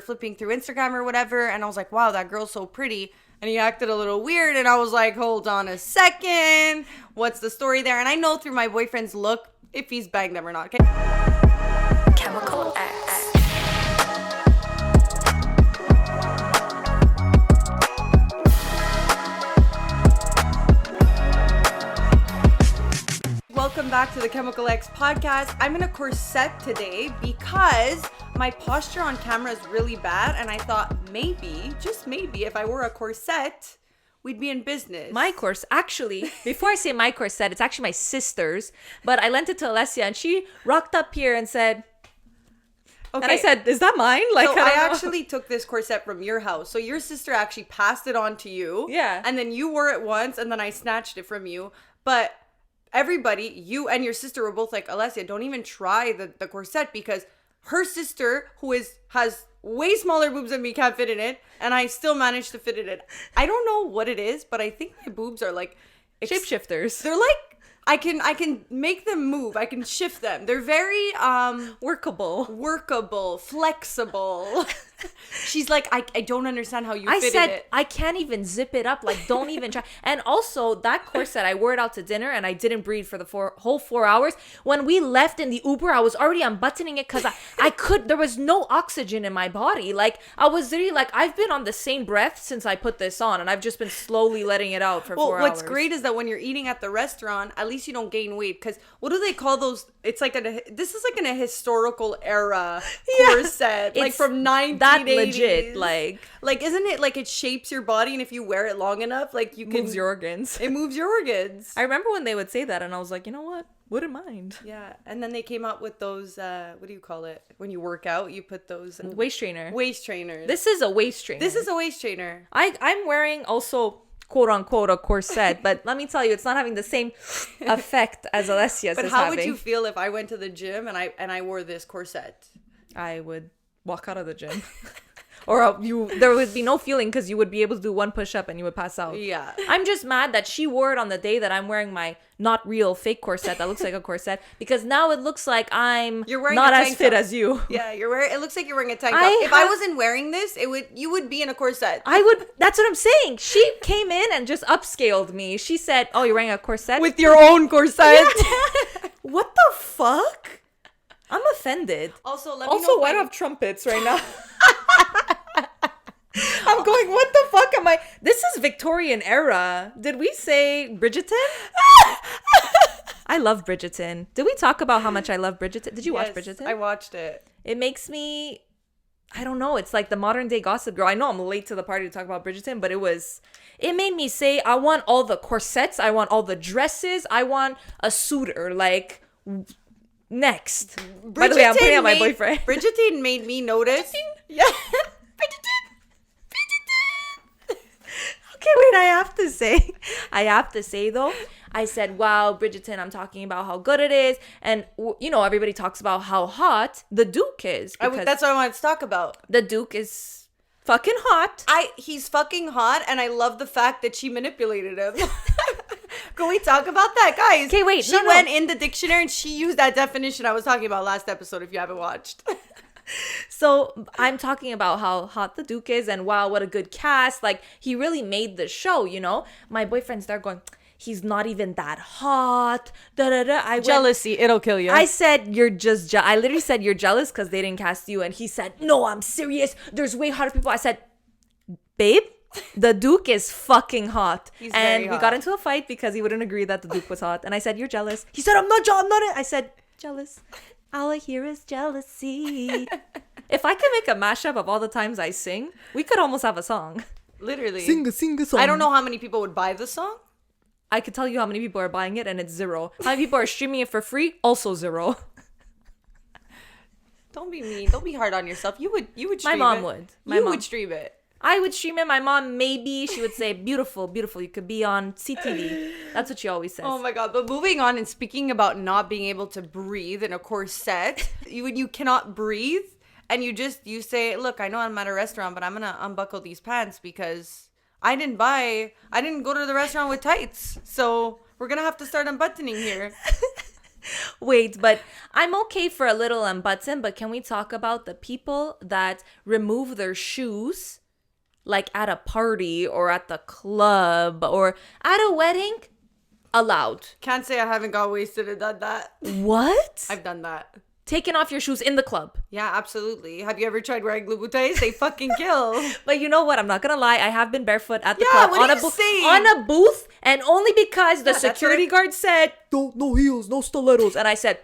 flipping through Instagram or whatever, and I was like, wow, that girl's so pretty. And he acted a little weird, and I was like, hold on a second. What's the story there? And I know through my boyfriend's look if he's banged them or not. Okay? Chemical X. Welcome back to the Chemical X podcast. I'm in a corset today because my posture on camera is really bad, and I thought maybe, just maybe, if I wore a corset, we'd be in business. My corset, actually, before I say my corset, it's actually my sister's, but I lent it to Alessia, and she rocked up here and said, okay. And I said, is that mine? Like, so I actually took this corset from your house. So your sister actually passed it on to you. Yeah. And then you wore it once, and then I snatched it from you. But everybody, you and your sister were both like, Alessia, don't even try the corset, because her sister, who has way smaller boobs than me, can't fit in it, and I still managed to fit it in. I don't know what it is, but I think my boobs are like shapeshifters. They're like, I can make them move. I can shift them. They're very workable, flexible. She's like, I don't understand how you fit in it. I can't even zip it up. Like, don't even try. And also, that corset, I wore it out to dinner, and I didn't breathe for the whole 4 hours. When we left in the Uber, I was already unbuttoning it because there was no oxygen in my body. Like, I was literally like, I've been on the same breath since I put this on, and I've just been slowly letting it out for 4 hours. What's great is that when you're eating at the restaurant, at least you don't gain weight, because what do they call those? It's like this is like in a historical era corset, like from 1980s. That legit, like isn't it like it shapes your body, and if you wear it long enough, like you can moves your organs. It moves your organs. I remember when they would say that, and I was like, you know what? Wouldn't mind. Yeah, and then they came out with those. What do you call it? When you work out, you put those waist trainer. Waist trainers. This is a waist trainer. This is a waist trainer. I'm wearing also, quote unquote, a corset, but let me tell you, it's not having the same effect as Alessia's. But how would you feel if I went to the gym and I wore this corset? I would walk out of the gym. Or there would be no feeling, because you would be able to do one push-up and you would pass out. Yeah. I'm just mad that she wore it on the day that I'm wearing my not real fake corset that looks like a corset, because now it looks like you're wearing not as fit as you. Yeah, it looks like you're wearing a tank top. If I wasn't wearing this, you would be in a corset. That's what I'm saying. She came in and just upscaled me. She said, oh, you're wearing a corset? With your own corset? Yeah. What the fuck? I'm offended. Also, why do I have trumpets right now? I'm going, what the fuck am I? This is Victorian era. Did we say Bridgerton? I love Bridgerton. Did we talk about how much I love Bridgerton? Did you watch Bridgerton? I watched it. It makes me, I don't know. It's like the modern day Gossip Girl. I know I'm late to the party to talk about Bridgerton, but it made me say, I want all the corsets. I want all the dresses. I want a suitor. Like, next. By the way, I'm putting out my boyfriend. Bridgerton made me notice. Yeah. Bridgerton. Okay, wait, I have to say though, I said, wow, Bridgerton, I'm talking about how good it is. And, you know, everybody talks about how hot the Duke is. That's what I wanted to talk about. The Duke is fucking hot. He's fucking hot, and I love the fact that she manipulated him. Can we talk about that, guys? Okay, wait. She went in the dictionary and she used that definition I was talking about last episode, if you haven't watched. So I'm talking about how hot the Duke is, and wow, what a good cast. Like, he really made the show, you know? My boyfriend's there going, he's not even that hot. Jealousy, it'll kill you. I said, you're just I literally said, you're jealous because they didn't cast you. And he said, no, I'm serious. There's way hotter people. I said, babe, the Duke is fucking hot. He's very hot. We got into a fight because he wouldn't agree that the Duke was hot. And I said, you're jealous. He said, I'm not. I said, jealous. All I hear is jealousy. If I could make a mashup of all the times I sing, we could almost have a song. Literally. Sing a song. I don't know how many people would buy the song. I could tell you how many people are buying it, and it's 0. How many people are streaming it for free? Also 0. Don't be mean. Don't be hard on yourself. You would stream it. My mom would. You would stream it. I would stream it. My mom, maybe she would say, beautiful, beautiful. You could be on CTV. That's what she always says. Oh my God. But moving on and speaking about not being able to breathe in a corset, you cannot breathe. And you say, look, I know I'm at a restaurant, but I'm going to unbuckle these pants because I didn't go to the restaurant with tights. So we're going to have to start unbuttoning here. Wait, but I'm okay for a little unbutton, but can we talk about the people that remove their shoes like at a party or at the club or at a wedding? Allowed. Can't say I haven't got wasted and done that. What? I've done that. Taking off your shoes in the club. Yeah, absolutely. Have you ever tried wearing Louboutins? They fucking kill. But you know what? I'm not gonna lie. I have been barefoot at the Yeah, club what are you saying? on a booth, and only because the Yeah, that's security right. guard said, no heels, no stilettos. And I said,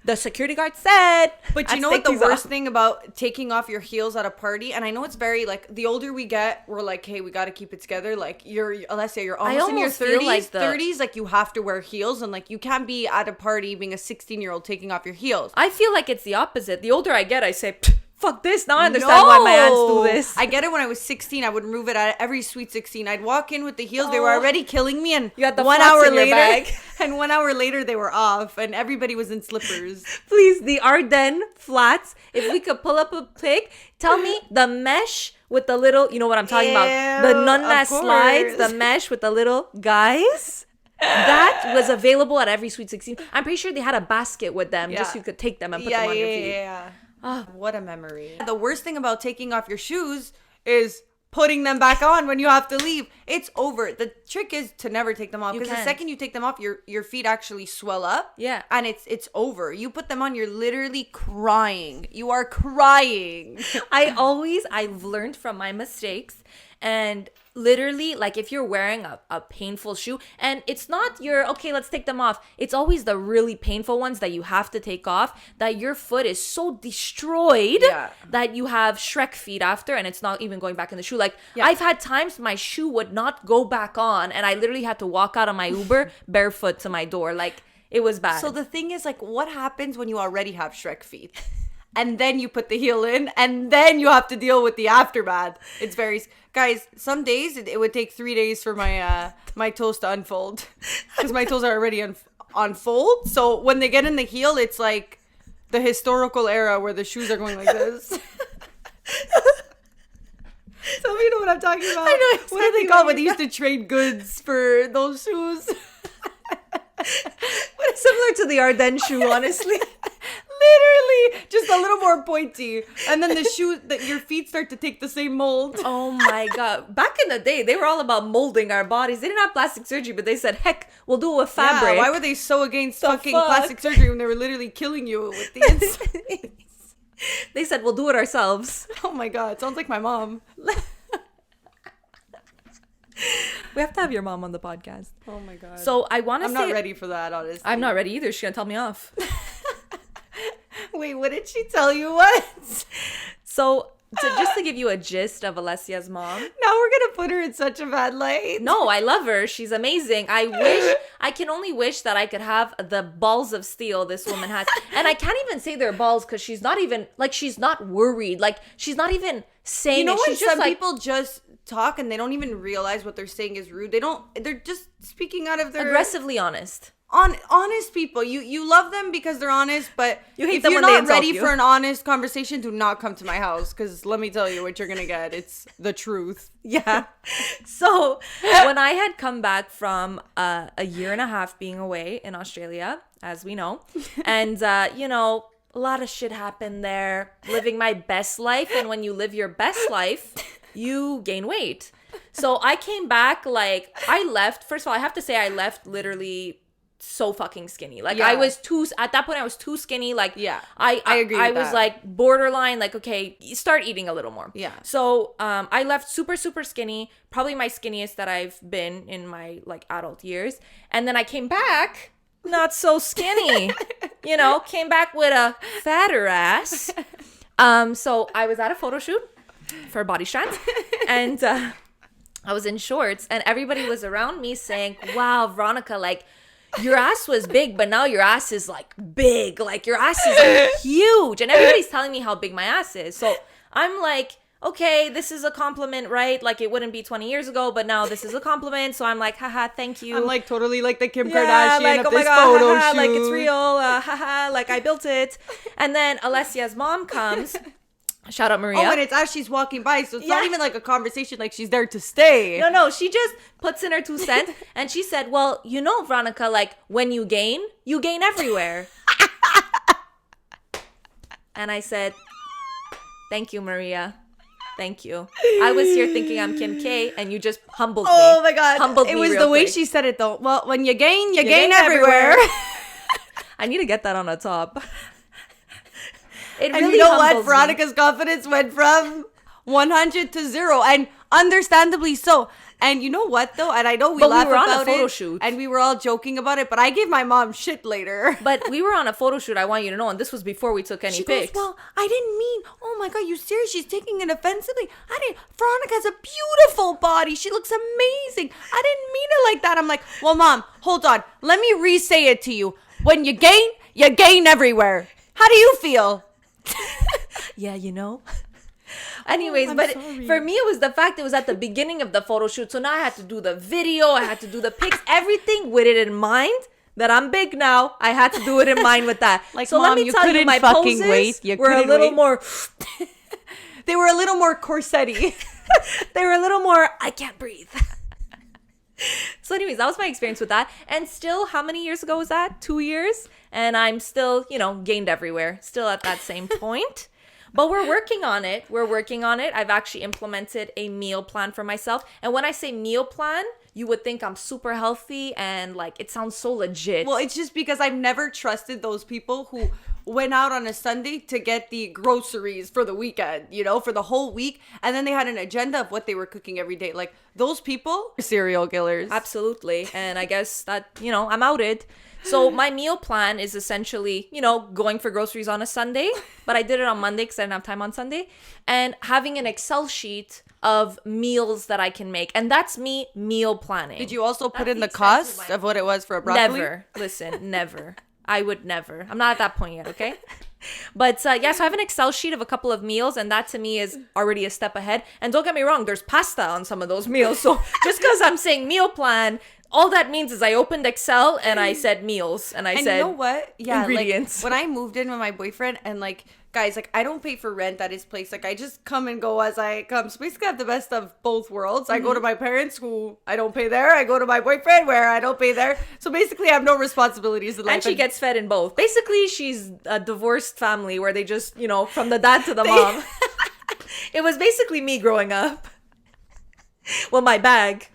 the security guard said. But you know what the worst thing about taking off your heels at a party, and I know it's very, like, the older we get, we're like, hey, we got to keep it together. Like, Alessia, you're almost in your almost feel 30s. like 30s, like, you have to wear heels, and, like, you can't be at a party being a 16-year-old taking off your heels. I feel like it's the opposite. The older I get, I say, fuck this. Now I understand why my aunts do this. I get it. When I was 16, I would remove it at every sweet 16. I'd walk in with the heels. They were already killing me, and You had the 1 flats hour in your later, bag. and 1 hour later, they were off, and everybody was in slippers. Please, the Ardennes flats. If we could pull up a pic, tell me the mesh with the little, you know what I'm talking about? The Ew, nunna of slides, course. the mesh with the little guys. That was available at every Sweet 16. I'm pretty sure they had a basket with them just so you could take them and put them on your feet. Yeah. What a memory. The worst thing about taking off your shoes is putting them back on when you have to leave. It's over. The trick is to never take them off, because the can't. second you take them off, your feet actually swell up. Yeah. And it's over. You put them on, you're literally crying. You are crying. I've learned from my mistakes, and literally, like, if you're wearing a painful shoe, and it's not okay, let's take them off. It's always the really painful ones that you have to take off, that your foot is so destroyed that you have Shrek feet after, and it's not even going back in the shoe. Like, I've had times my shoe would not go back on, and I literally had to walk out of my Uber barefoot to my door. Like, it was bad. So the thing is, like, what happens when you already have Shrek feet? And then you put the heel in, and then you have to deal with the aftermath. It's very... Guys, some days it would take 3 days for my my toes to unfold, because my toes are already unfold. So when they get in the heel, it's like the historical era where the shoes are going like this. Some of you know what I'm talking about. I know exactly what do they call when they used to trade goods for those shoes? Similar to the Ardennes shoe, honestly. Literally, just a little more pointy, and then the shoe that your feet start to take the same mold. Oh my god! Back in the day, they were all about molding our bodies. They didn't have plastic surgery, but they said, "Heck, we'll do it with fabric." Yeah, why were they so against fucking plastic surgery when they were literally killing you with the inside? They said, "We'll do it ourselves." Oh my god, sounds like my mom. We have to have your mom on the podcast. Oh my god. So I want to say, I'm not ready for that, honestly. I'm not ready either. She's gonna tell me off. Wait, what did she tell you? What? So just to give you a gist of Alessia's mom. Now we're gonna put her in such a bad light. No, I love her. She's amazing. I can only wish that I could have the balls of steel this woman has. And I can't even say they're balls, because she's not even, like, she's not worried. Like, she's not even saying You know it. when She's just some like, people just talk and they don't even realize what they're saying is rude. They're just speaking out of their... aggressively honest. Honest people. You love them because they're honest, but You hate if them you're when they not insult ready you. for an honest conversation, do not come to my house, because let me tell you what you're gonna get. It's the truth. Yeah. So when I had come back from a year and a half being away in Australia, as we know, and you know, a lot of shit happened there, living my best life. And when you live your best life, you gain weight. So I came back, like, I left. First of all, I have to say I left literally so fucking skinny. Like, I was at that point I was too skinny. Like, I agree with I was that. Like borderline, like, okay, start eating a little more. Yeah. So I left super skinny, probably my skinniest that I've been in my, like, adult years. And then I came back not so skinny. You know, came back with a fatter ass. So I was at a photo shoot for Body Strands, and I was in shorts, and everybody was around me saying, wow, Veronica, like, your ass was big, but now your ass is, like, big. Like, your ass is, like, huge. And everybody's telling me how big my ass is. So I'm like, okay, this is a compliment, right? Like, it wouldn't be 20 years ago, but now this is a compliment. So I'm like, haha, thank you. I'm like totally like the Kim Kardashian like, of oh my this God, photo haha, shoot. like, it's real, haha, like, I built it. And then Alessia's mom comes, Shout out Maria. Oh, and it's as she's walking by, so it's not even like a conversation, like she's there to stay. No, she just puts in her 2 cents, and she said, well, you know, Veronica, like, when you gain everywhere. And I said, thank you, Maria. Thank you. I was here thinking I'm Kim K, and you just humbled me. Oh my God. Humbled it me was real the way quick. she said it, though. Well, when you gain everywhere. I need to get that on the top. It And really you know what? humbles me. Veronica's confidence went from 100 to 0, and understandably so. And you know what, though? And I know we laugh were on a about photo it, shoot. and we were all joking about it, but I gave my mom shit later. But we were on a photo shoot, I want you to know, and this was before we took any She pics. goes, well, I didn't mean, oh my God, you serious? She's taking it offensively. Veronica has a beautiful body. She looks amazing. I didn't mean it like that. I'm like, well, Mom, hold on. Let me re-say it to you. When you gain everywhere. How do you feel? Yeah, you know. Anyways, I'm but sorry. for me, it was the fact it was at the beginning of the photo shoot. So now I had to do the video. I had to do the pics. Everything with it in mind. That I'm big now. I had to do it in mind with that. Like, so Mom, let me you tell you, couldn't my fucking poses wait. You were a couldn't little wait. more... They were a little more corset-y. They were a little more, I can't breathe. So anyways, that was my experience with that. And still, how many years ago was that? 2 years? And I'm still, gained everywhere. Still at that same point. But we're working on it. I've actually implemented a meal plan for myself. And when I say meal plan, you would think I'm super healthy and like it sounds so legit. Well, it's just because I've never trusted those people who went out on a Sunday to get the groceries for the weekend, for the whole week. And then they had an agenda of what they were cooking every day. Like, those people are serial killers. Absolutely. And I guess that, I'm outed. So my meal plan is essentially, going for groceries on a Sunday, but I did it on Monday because I didn't have time on Sunday, and having an Excel sheet of meals that I can make. And that's me meal planning. Did you also put That's in the the cost expensive of what it was for a broccoli? Never. Listen, never. I would never. I'm not at that point yet, okay? But so I have an Excel sheet of a couple of meals, and that to me is already a step ahead. And don't get me wrong, there's pasta on some of those meals. So just because I'm saying meal plan, all that means is I opened Excel and I said meals, and I said, you know what? Yeah, ingredients. Like, when I moved in with my boyfriend, and like, guys, like, I don't pay for rent at his place. Like, I just come and go as I come. So basically, I have the best of both worlds. I go to my parents, who I don't pay there. I go to my boyfriend, where I don't pay there. So basically, I have no responsibilities in life. and she gets fed in both. Basically, she's a divorced family where they just, from the dad to the mom. It was basically me growing up. Well, my bag.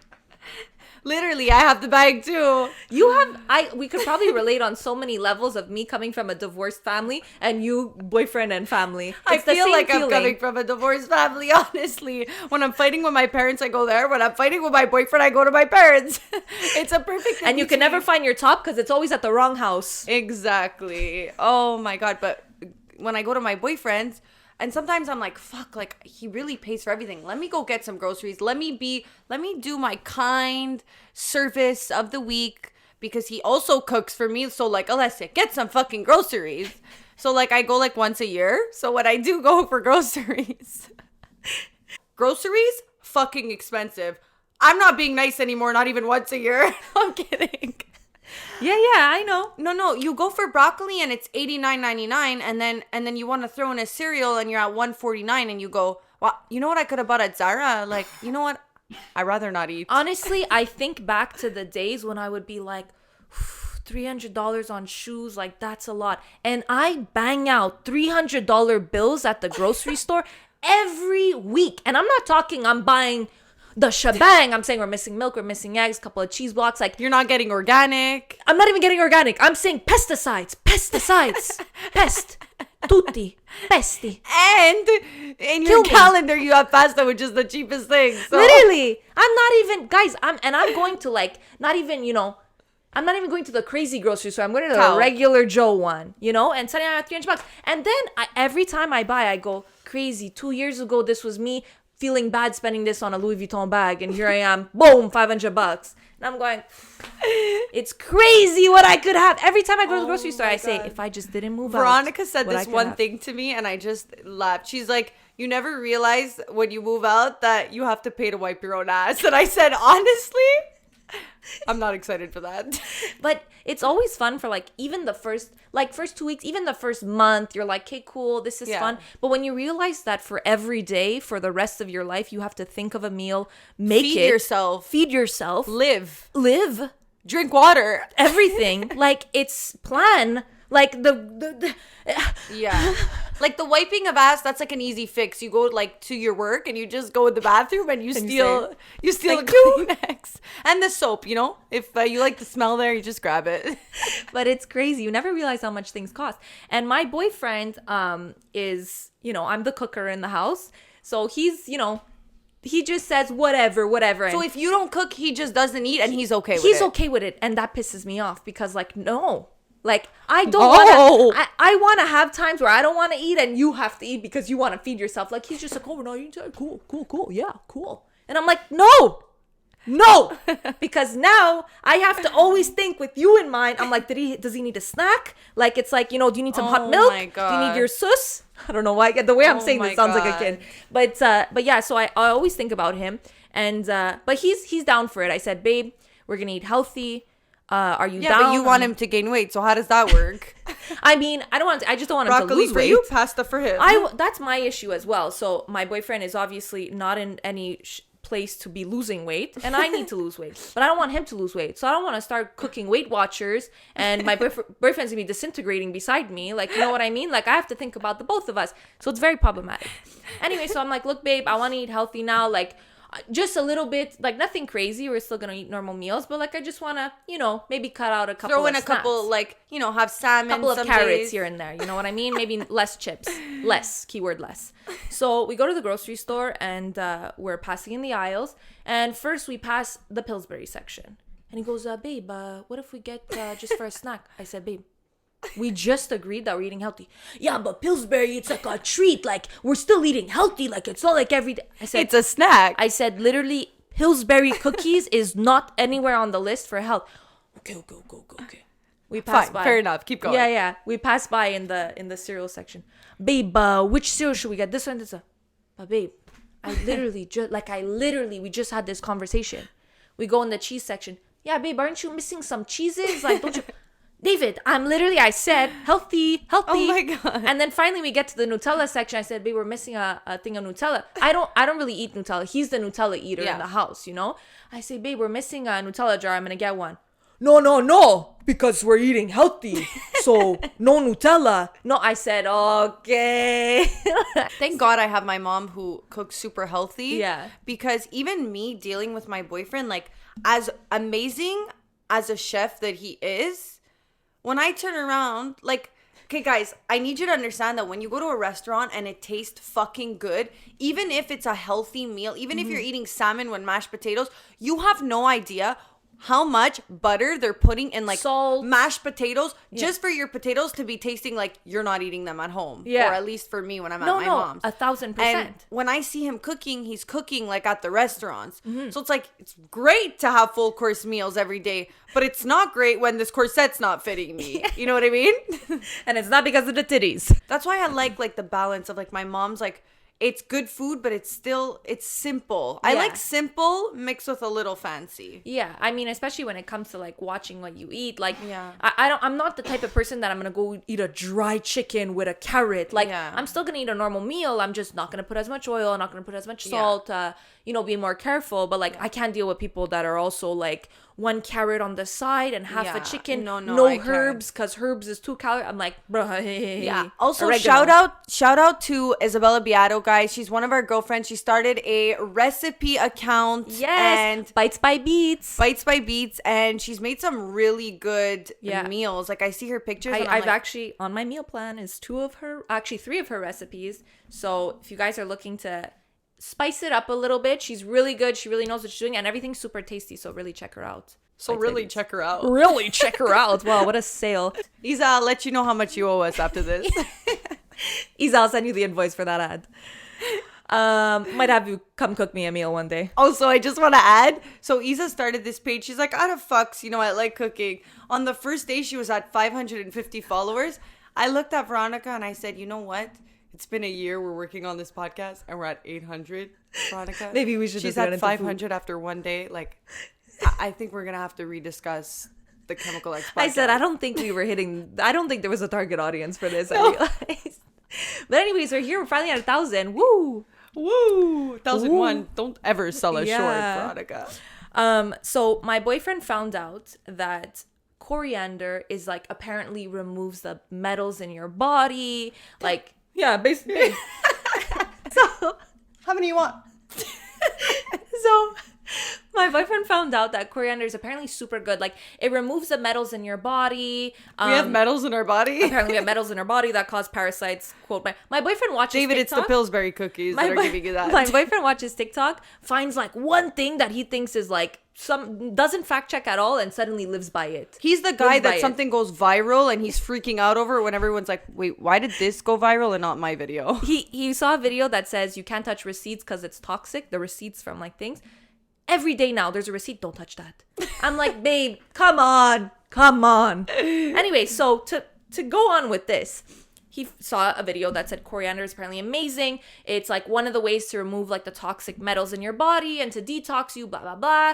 Literally, I have the bag too. We could probably relate on so many levels of me coming from a divorced family and you boyfriend and family. I It's the feel same like I'm feeling. coming from a divorced family, honestly. When I'm fighting with my parents, I go there. When I'm fighting with my boyfriend, I go to my parents. It's a perfect thing. And you can never find your top because it's always at the wrong house. Exactly. Oh my God. But when I go to my boyfriend's, and sometimes I'm like, fuck, like, he really pays for everything. Let me go get some groceries. Let me do my kind service of the week, because he also cooks for me. So like, Alessia, get some fucking groceries. So like, I go like once a year. So when I do go for groceries, fucking expensive. I'm not being nice anymore. Not even once a year. I'm kidding. Yeah, I know. No, you go for broccoli and it's $89.99, and then you want to throw in a cereal and you're at $149, and you go, well, you know what I could have bought at Zara? Like, you know what? I'd rather not eat. Honestly, I think back to the days when I would be like, $300 on shoes, like that's a lot. And I bang out $300 bills at the grocery store every week. And I'm not talking I'm buying the shebang. I'm saying we're missing milk, we're missing eggs, a couple of cheese blocks. Like, You're not getting organic. I'm not even getting organic. I'm saying pesticides, pest, tutti, pesti. And in your calendar, you have pasta, which is the cheapest thing. So. Literally, I'm not even, guys. I'm going to like not even I'm not even going to the crazy grocery store. I'm going to the regular Joe one, and suddenly I'm at $300. And then every time I buy, I go crazy. 2 years ago, this was me feeling bad spending this on a Louis Vuitton bag, and here I am, boom, $500. And I'm going, it's crazy what I could have. Every time I go to the grocery store, I say, if I just didn't move out. Veronica said this one thing to me, and I just laughed. She's like, you never realize when you move out that you have to pay to wipe your own ass. And I said, honestly, I'm not excited for that. But it's always fun for like even the first 2 weeks, even the first month, you're like, okay, cool, this is fun. But when you realize that for every day, for the rest of your life, you have to think of a meal, feed yourself, live, drink water, everything. Like it's plan. Like the yeah. Like the wiping of ass, that's like an easy fix. You go like to your work and you just go in the bathroom and you steal the Kleenex and the soap, you know? If you like the smell there, you just grab it. But it's crazy. You never realize how much things cost. And my boyfriend is, I'm the cooker in the house. So he's, he just says whatever. So if you don't cook, he just doesn't eat and he's okay with it. He's okay with it. And that pisses me off because like, no. Like, I don't want to, I want to have times where I don't want to eat and you have to eat because you want to feed yourself. Like, he's just like, oh, no, you cool. Yeah, cool. And I'm like, no. Because now I have to always think with you in mind. I'm like, does he need a snack? Like, it's like, do you need some hot milk? My God. Do you need your sus? I don't know why. The way I'm saying this sounds like a kid. But yeah, so I always think about him. And, but he's down for it. I said, babe, we're going to eat healthy. Are you down? Yeah, but you want him to gain weight, so how does that work? I mean, I just don't want him to lose for weight. you, pasta for him. That's my issue as well. So my boyfriend is obviously not in any place to be losing weight, and I need to lose weight, but I don't want him to lose weight. So I don't want to start cooking Weight Watchers, and my boyfriend's gonna be disintegrating beside me. Like, you know what I mean? Like, I have to think about the both of us. So it's very problematic. Anyway, so I'm like, look, babe, I want to eat healthy now. Like, just a little bit, like nothing crazy. We're still gonna eat normal meals, but like I just wanna, maybe cut out a couple. Throw in of a couple, like have salmon, couple of carrots days. here and there. You know what I mean? Maybe less chips, keyword less. So we go to the grocery store and we're passing in the aisles, and first we pass the Pillsbury section, and he goes, babe, what if we get just for a snack? I said, babe, we just agreed that we're eating healthy. Yeah, but Pillsbury, it's like a treat. Like, we're still eating healthy. Like, it's not like every day. I said, it's a snack. I said, literally, Pillsbury cookies is not anywhere on the list for health. Okay. We passed by. Fair enough. Keep going. Yeah. We passed by in the cereal section. Babe, which cereal should we get? This one, this one. But babe, we just had this conversation. We go in the cheese section. Yeah, babe, aren't you missing some cheeses? Like, don't you... David, I said healthy. Oh my God. And then finally we get to the Nutella section. I said, babe, we're missing a thing of Nutella. I don't really eat Nutella. He's the Nutella eater in the house, I say, babe, we're missing a Nutella jar. I'm going to get one. No, because we're eating healthy. So no Nutella. No, I said, okay. Thank God I have my mom who cooks super healthy. Yeah. Because even me dealing with my boyfriend, like as amazing as a chef that he is, when I turn around, like, okay, guys, I need you to understand that when you go to a restaurant and it tastes fucking good, even if it's a healthy meal, even if you're eating salmon with mashed potatoes, you have no idea how much butter they're putting in like salt, mashed potatoes just for your potatoes to be tasting like you're not eating them at home. Yeah. Or at least for me when I'm at my mom's. 1,000%. And when I see him cooking, he's cooking like at the restaurants. So it's like, it's great to have full course meals every day, but it's not great when this corset's not fitting me. You know what I mean? And it's not because of the titties. That's why I like the balance of like my mom's like, it's good food, but it's simple. I like simple mixed with a little fancy. Yeah, I mean, especially when it comes to like watching what you eat. Like, I'm not the type of person that I'm gonna go eat a dry chicken with a carrot. Like, I'm still gonna eat a normal meal. I'm just not gonna put as much oil. I'm not gonna put as much salt. Be more careful. But like, I can't deal with people that are also like 1 carrot on the side and half a chicken. No herbs, because herbs is 2 calories. I'm like, bro. Yeah. Also, oregano. shout out to Isabella Beato, guys. She's one of our girlfriends. She started a recipe account. Yes. And Bites by Beats. And she's made some really good meals. Like I see her pictures. I've actually on my meal plan is 3 of her recipes. So if you guys are looking to spice it up a little bit, she's really good. She really knows what she's doing, and everything's super tasty. So really check her out. Check her out. Really check her out. Wow, what a sale. Isa, I'll let you know how much you owe us after this. Isa, I'll send you the invoice for that ad. Might have you come cook me a meal one day. Also, I just want to add, so Isa started this page. She's like, out of fucks, I like cooking. On the first day, she was at 550 followers. I looked at Veronica and I said, you know what? It's been a year we're working on this podcast and we're at 800, Veronica. Maybe we should She's just at 500 after one day. Like, I think we're gonna have to rediscuss the Chemical X podcast. I said I don't think there was a target audience for this. I realized. But anyways, we're here. We're finally at 1,000. Woo! Woo! 1,001. Don't ever sell us Yeah. short, Veronica. So my boyfriend found out that coriander is like apparently removes the metals in your body. Like, yeah, basically. So How many you want? So my boyfriend found out that coriander is apparently super good. Like, it removes the metals in your body. We have metals in our body. Apparently we have metals in our body that cause parasites. Quote, my boyfriend watches David, TikTok. it's the Pillsbury cookies that are giving you that. My boyfriend watches TikTok, finds like one thing that he thinks is like doesn't fact check at all, and suddenly lives by it. He's the guy Lives by that it. something goes viral and he's freaking out over it when everyone's like, wait, why did this go viral and not my video? He saw a video that says you can't touch receipts because it's toxic. The receipts from like things. Every day now there's a receipt. Don't touch that. I'm like, babe, come on. Anyway, so to go on with this, he saw a video that said coriander is apparently amazing. It's like one of the ways to remove like the toxic metals in your body and to detox you, blah, blah, blah.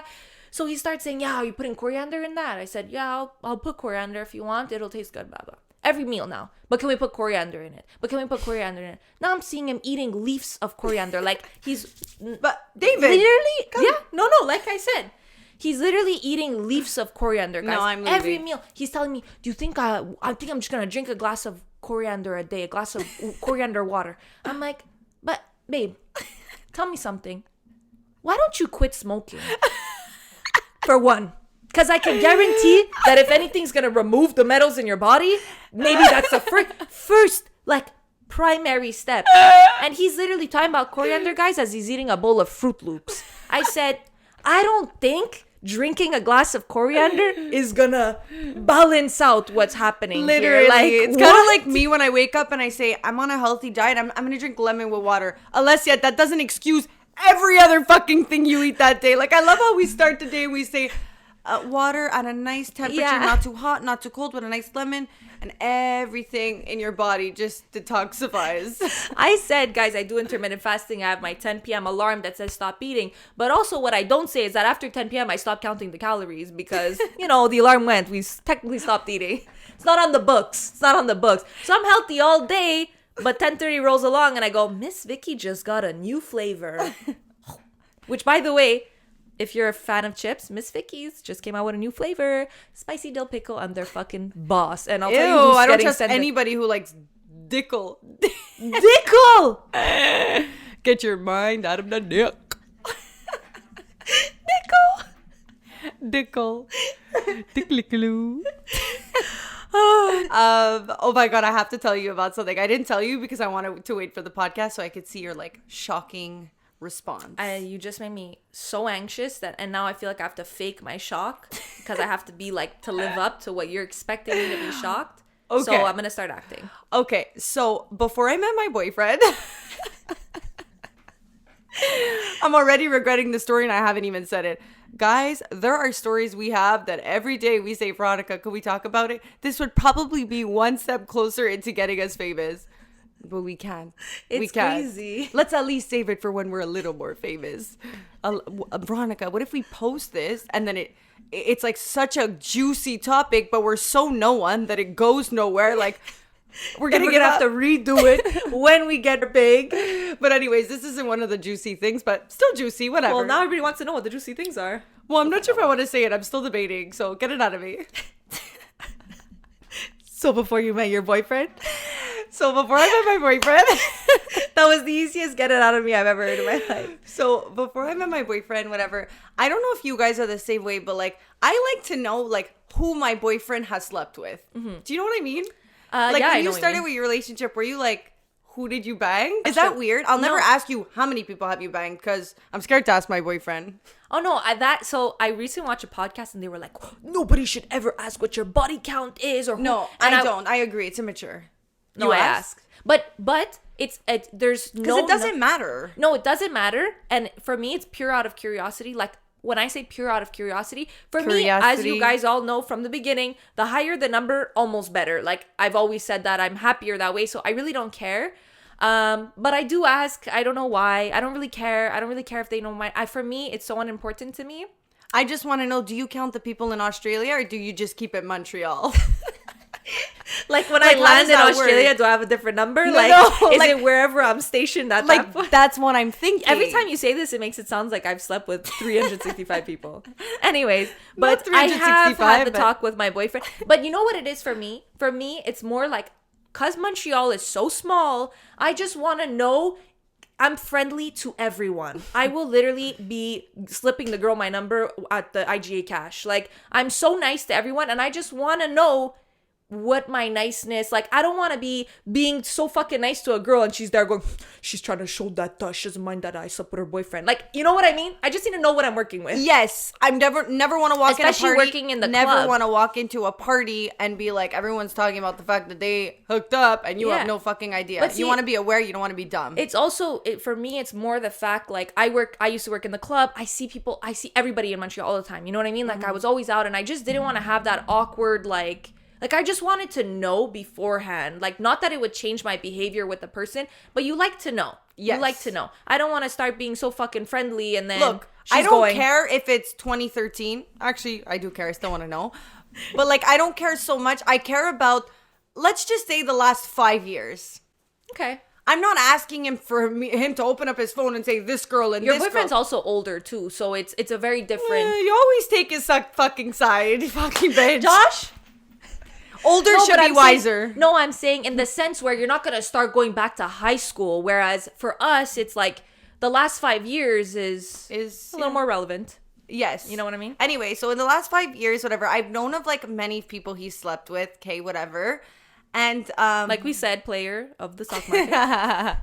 So he starts saying, yeah, are you putting coriander in that? I said, yeah, I'll put coriander if you want. It'll taste good, blah, blah. Every meal now. But can we put coriander in it? Now I'm seeing him eating leaves of coriander. Like he's... But David, Literally, yeah, no, like I said. He's literally eating leaves of coriander, guys. No, I'm Every leaving. meal. He's telling me, do you think I think I'm just going to drink a glass of coriander a day, a glass of coriander water. I'm like, but babe, tell me something. Why don't you quit smoking? For one. Because I can guarantee that if anything's going to remove the metals in your body, maybe that's the first, like, primary step. And he's literally talking about coriander, guys, as he's eating a bowl of Fruit Loops. I said, I don't think drinking a glass of coriander is gonna balance out what's happening literally, here. Like, it's kind of like me when I wake up and I say, I'm on a healthy diet. I'm going to drink lemon with water. Alessia, that doesn't excuse every other fucking thing you eat that day. Like, I love how we start the day. We say, water at a nice temperature, Yeah. not too hot, not too cold, with a nice lemon, and everything in your body just detoxifies. I said, guys, I do intermittent fasting. I have my 10 p.m. alarm that says stop eating. But also what I don't say is that after 10 p.m. I stop counting the calories because, the alarm went. We technically stopped eating. It's not on the books. So I'm healthy all day, but 10:30 rolls along and I go, Miss Vicky just got a new flavor. Which, by the way, if you're a fan of chips, Miss Vicky's just came out with a new flavor, spicy dill pickle. I'm their fucking boss, and I'll tell you who's I don't getting trust sent. anybody who likes dickle. Dickle. Get your mind out of the dick. Dickle. Dickle. Oh my god, I have to tell you about something. I didn't tell you because I wanted to wait for the podcast so I could see your like shocking response. You just made me so anxious and now I feel like I have to fake my shock because I have to be like to live up to what you're expecting me to be shocked. Okay. So I'm gonna start acting. Okay, so before I met my boyfriend, I'm already regretting the story and I haven't even said it. Guys, there are stories we have that every day we say, Veronica, could we talk about it? This would probably be one step closer into getting us famous. But we can. It's crazy. Let's at least save it for when we're a little more famous. Veronica, what if we post this and then it's like such a juicy topic, but we're so no one that it goes nowhere. Like, we're gonna have to redo it when we get big. But anyways, this isn't one of the juicy things, but still juicy, whatever. Well, now everybody wants to know what the juicy things are. Well, I'm not sure if I want to say it. I'm still debating, so get it out of me. So before you met your boyfriend? So before I met my boyfriend, That was the easiest get it out of me I've ever heard in my life. so before I met my boyfriend, whatever, I don't know if you guys are the same way, but like, I like to know like who my boyfriend has slept with. Mm-hmm. Do you know what I mean? Like yeah, when you started with your relationship, were you like, who did you bang? Is that weird? I'll never No. ask you how many people have you banged because I'm scared to ask my boyfriend. Oh no, I recently watched a podcast and they were like, nobody should ever ask what your body count is or who. No, And I don't. I agree. It's immature. No, You I asked? asked. But there's no, Because it doesn't matter. No, it doesn't matter. And for me, it's pure out of curiosity. Like when I say pure out of curiosity, for me, as you guys all know from the beginning, the higher the number, almost better. Like I've always said that I'm happier that way. So I really don't care. But I do ask. I don't know why. I don't really care. I don't really care if they know for me, it's so unimportant to me. I just want to know, do you count the people in Australia or do you just keep it Montreal? Like when Like, I how land does in that Australia, work? do I have a different number? No, Like, no, is like- it wherever I'm stationed at that Like, point? that's what I'm thinking. Every time you say this, it makes it sound like I've slept with 365 people. Anyways, but I have 365, had the but- talk with my boyfriend. But you know what it is for me? For me, it's more like, because Montreal is so small, I just want to know I'm friendly to everyone. I will literally be slipping the girl my number at the IGA cash. Like, I'm so nice to everyone, and I just want to know what my niceness, like, I don't want to be being so fucking nice to a girl and she's there going, she's trying to show that she doesn't mind that I slept with her boyfriend. Like, you know what I mean? I just need to know what I'm working with. Yes, I'm never want to walk Especially in a party. working in the never club. want to walk into a party and be like, everyone's talking about the fact that they hooked up and you Yeah. have no fucking idea. But see, you want to be aware. You don't want to be dumb. It's also, for me, it's more the fact, like, I used to work in the club. I see everybody in Montreal all the time. You know what I mean? Like, I was always out and I just didn't want to have that awkward, like, I just wanted to know beforehand. Like, not that it would change my behavior with the person, but you like to know. Yes. You like to know. I don't want to start being so fucking friendly and then Look, she's I don't going, care if it's 2013. Actually, I do care. I still want to know. But, like, I don't care so much. I care about, let's just say, the last 5 years. okay. I'm not asking him for him to open up his phone and say this girl and Your this boyfriend's girl. also older too, so it's a very different. You always take his fucking side, you fucking bitch. Josh? Older No, should but be I'm wiser. Saying, no, I'm saying in the sense where you're not going to start going back to high school. Whereas for us, it's like the last 5 years is a little more relevant. Yes. You know what I mean? Anyway, so in the last 5 years, whatever, I've known of like many people he slept with, okay, whatever. And Like we said, player of the stock market. I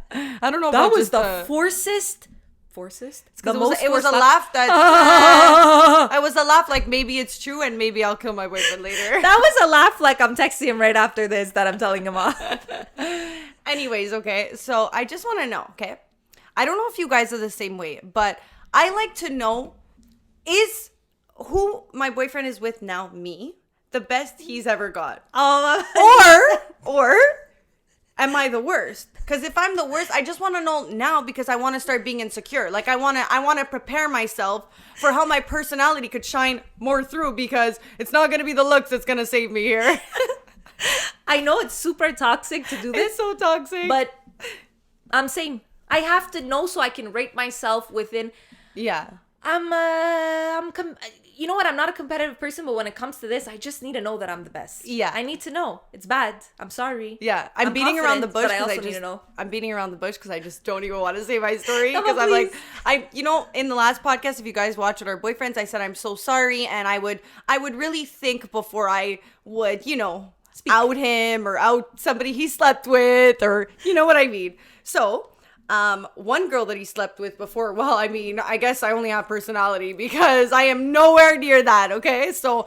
don't know That about was just the forcest. it was a laugh that it was a laugh like maybe it's true and maybe I'll kill my boyfriend later. That was a laugh like I'm texting him right after this that I'm telling him off. Anyways, okay, so I just want to know, okay? I don't know if you guys are the same way, but I like to know, is who my boyfriend is with now, me, the best he's ever got? Or am I the worst? Because if I'm the worst, I just want to know now because I want to start being insecure. Like I want to prepare myself for how my personality could shine more through because it's not going to be the looks that's going to save me here. I know it's super toxic to do this, It's so toxic. but I'm saying I have to know so I can rate myself within. yeah. You know what? I'm not a competitive person, but when it comes to this, I just need to know that I'm the best. Yeah. I need to know. It's bad. I'm sorry. Yeah, I'm beating around the confident, bush but I because also need to know. I'm beating around the bush because I just don't even want to say my story Come on, because I'm like please. in the last podcast, if you guys watch with our boyfriends, I said I'm so sorry and I would really think before I would out him or out somebody he slept with or you know what I mean. So one girl that he slept with before, well, I mean, I guess I only have personality because I am nowhere near that, okay? So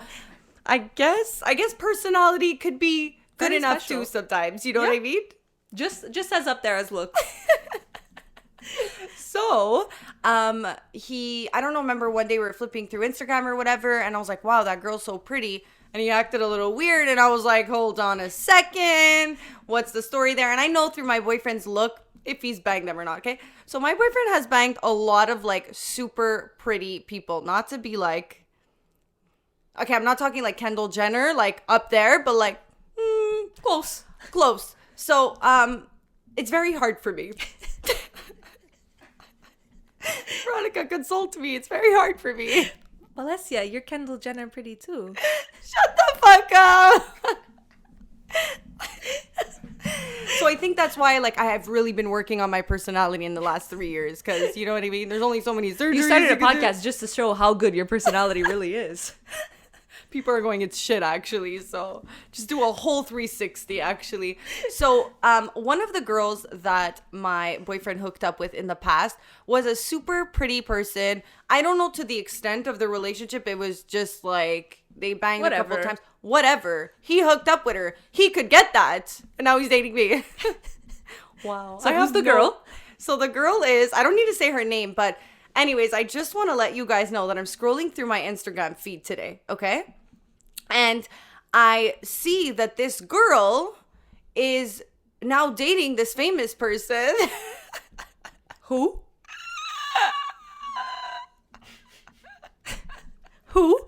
I guess personality could be good Very enough special. too sometimes, you know what I mean? Just as up there as looks. So, I don't know, remember one day we were flipping through Instagram or whatever, and I was like, wow, that girl's so pretty. And he acted a little weird, and I was like, hold on a second. What's the story there? And I know through my boyfriend's look if he's banged them or not, okay? So my boyfriend has banged a lot of, like, super pretty people. Not to be like, okay, I'm not talking like Kendall Jenner, like, up there, but like, Close. So, it's very hard for me. Veronica, consult me. It's very hard for me. Alessia, you're Kendall Jenner pretty too. Shut the fuck up. So I think that's why, like, I have really been working on my personality in the last 3 years because, you know what I mean? There's only so many surgeries. You started a can do. podcast just to show how good your personality really is. People are going, it's shit, actually. So just do a whole 360, actually. So one of the girls that my boyfriend hooked up with in the past was a super pretty person. I don't know to the extent of the relationship. It was just like they banged a couple Whatever. times. Whatever. He hooked up with her. He could get that. And now he's dating me. Wow. So who's the girl? So the girl is, I don't need to say her name, but anyways, I just want to let you guys know that I'm scrolling through my Instagram feed today, okay? And I see that this girl is now dating this famous person. Who? Who?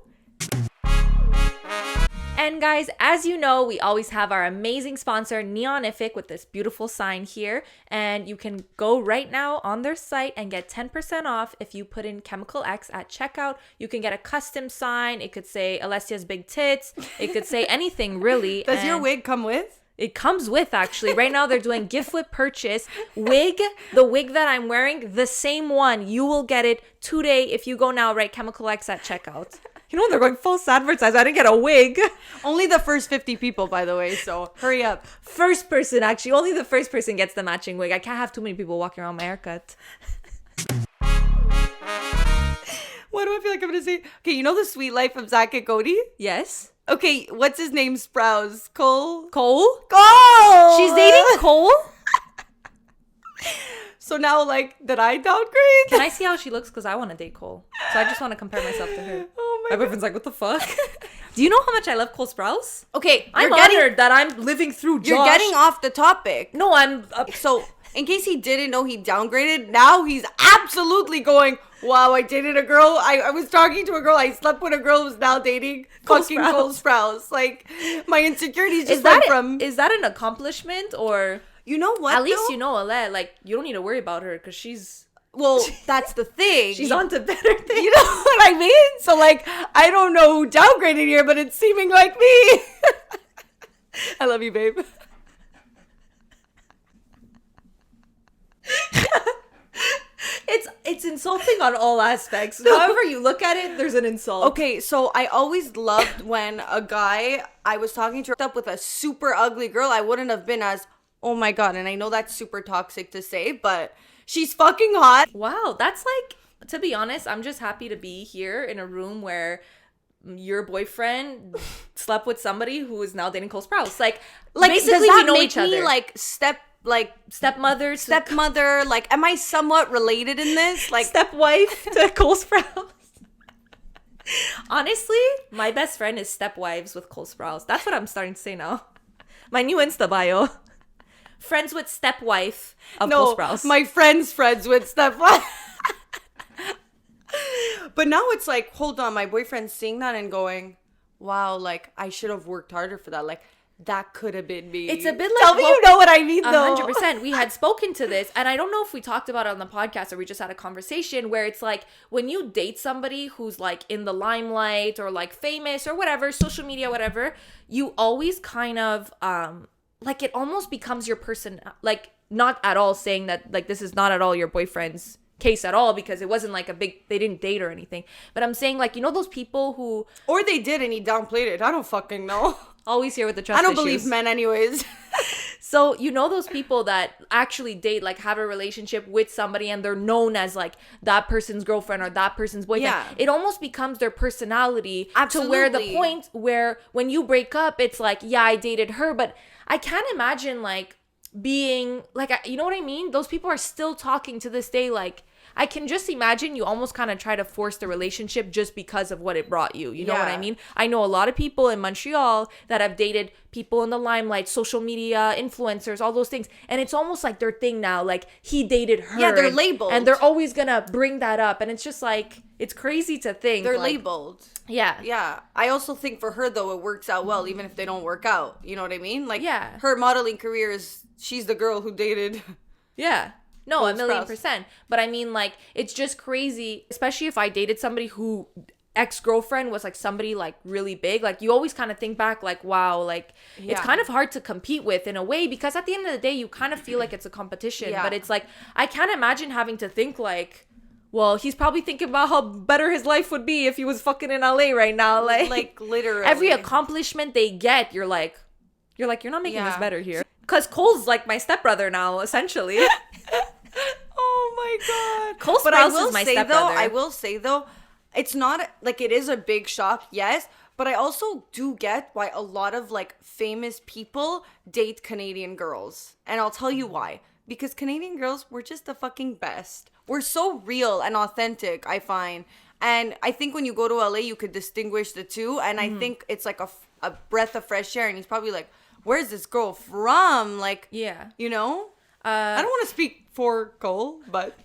And guys, as you know, we always have our amazing sponsor, Neonific, with this beautiful sign here. And you can go right now on their site and get 10% off if you put in Chemical X at checkout. You can get a custom sign. It could say Alessia's big tits. It could say anything, really. Does your wig come with? It comes with, actually. Right now, they're doing gift with purchase. Wig, the wig that I'm wearing, the same one. You will get it today if you go now, right? Chemical X at checkout. You know, they're going false advertise. I didn't get a wig. Only the first 50 people, by the way, so hurry up. First person, actually. Only the first person gets the matching wig. I can't have too many people walking around my haircut. What do I feel like I'm going to say? Okay, you know The Sweet Life of Zach and Cody? Yes. Okay, what's his name? Sprouse. Cole? Cole? Cole! She's dating Cole? So now, like, did I downgrade? Can I see how she looks? Because I want to date Cole. So I just want to compare myself to her. Oh My boyfriend's like, what the fuck? Do you know how much I love Cole Sprouse? Okay, I'm honored that I'm living through Josh. You're getting off the topic. No, I'm... So, in case he didn't know he downgraded, now he's absolutely going, wow, I dated a girl. I was talking to a girl. I slept with a girl who's now dating fucking Cole Sprouse. Like, my insecurities just went from... Is that an accomplishment or... You know what, At least you know Alette. Like, you don't need to worry about her because she's... Well, that's the thing. She's on to better things. You know what I mean? So, like, I don't know who downgraded here, but it's seeming like me. I love you, babe. It's insulting on all aspects. However you look at it, there's an insult. Okay, so I always loved when a guy I was talking to up with a super ugly girl. I wouldn't have been as, oh my God. And I know that's super toxic to say, but she's fucking hot. Wow, that's like, to be honest, I'm just happy to be here in a room where your boyfriend slept with somebody who is now dating Cole Sprouse. Like basically does that we know make each other. Me Stepmother, stepmother, like, am I somewhat related in this? Like, stepwife to Cole Sprouse. Honestly, my best friend is stepwives with Cole Sprouse. That's what I'm starting to say now. My new Insta bio. Friends with stepwife of Cole Sprouse. My friend's friends with stepwife. But now it's like, hold on, my boyfriend's seeing that and going, wow, like, I should have worked harder for that. Like, that could have been me. It's a bit like... Tell me you know what I mean, though. 100%. We had spoken to this, and I don't know if we talked about it on the podcast or we just had a conversation where it's like, when you date somebody who's like in the limelight or like famous or whatever, social media, whatever, you always kind of, like, it almost becomes your person, like, not at all saying that, like, this is not at all your boyfriend's case at all, because it wasn't like they didn't date or anything, but I'm saying, like, you know those people who, or they did and he downplayed it. I don't fucking know. always here with the trust I don't issues. believe men anyways. So you know those people that actually date, like, have a relationship with somebody and they're known as like that person's girlfriend or that person's boyfriend. Yeah. It almost becomes their personality. Absolutely. To where the point where when you break up, it's like, yeah, I dated her, but I can't imagine like being like, you know what I mean? Those people are still talking to this day. Like, I can just imagine you almost kind of try to force the relationship just because of what it brought you. You know what I mean? I know a lot of people in Montreal that have dated people in the limelight, social media, influencers, all those things. And it's almost like their thing now. Like, he dated her. Yeah, they're labeled. And they're always going to bring that up. And it's just like, it's crazy to think. They're like, labeled. Yeah. Yeah. I also think for her, though, it works out well, even if they don't work out. You know what I mean? Like, yeah. Her modeling career is, she's the girl who dated. Yeah. No, Cole 1,000,000%. But I mean, like, it's just crazy, especially if I dated somebody who ex-girlfriend was like somebody like really big. Like, you always kind of think back like, wow, like, it's kind of hard to compete with in a way, because at the end of the day, you kind of feel like it's a competition. Yeah. But it's like, I can't imagine having to think like, well, he's probably thinking about how better his life would be if he was fucking in LA right now. Like literally. Every accomplishment they get, you're not making this better here. Because Cole's like my stepbrother now, essentially. Oh my God. Cole Sprouse is my stepbrother. I will say though, it's not like, it is a big shock, yes, but I also do get why a lot of like famous people date Canadian girls. And I'll tell you why. Because Canadian girls, we're just the fucking best. We're so real and authentic, I find. And I think when you go to LA, you could distinguish the two. And I think it's like a breath of fresh air. And he's probably like, where's this girl from? Like, yeah. You know? I don't want to speak for Cole, but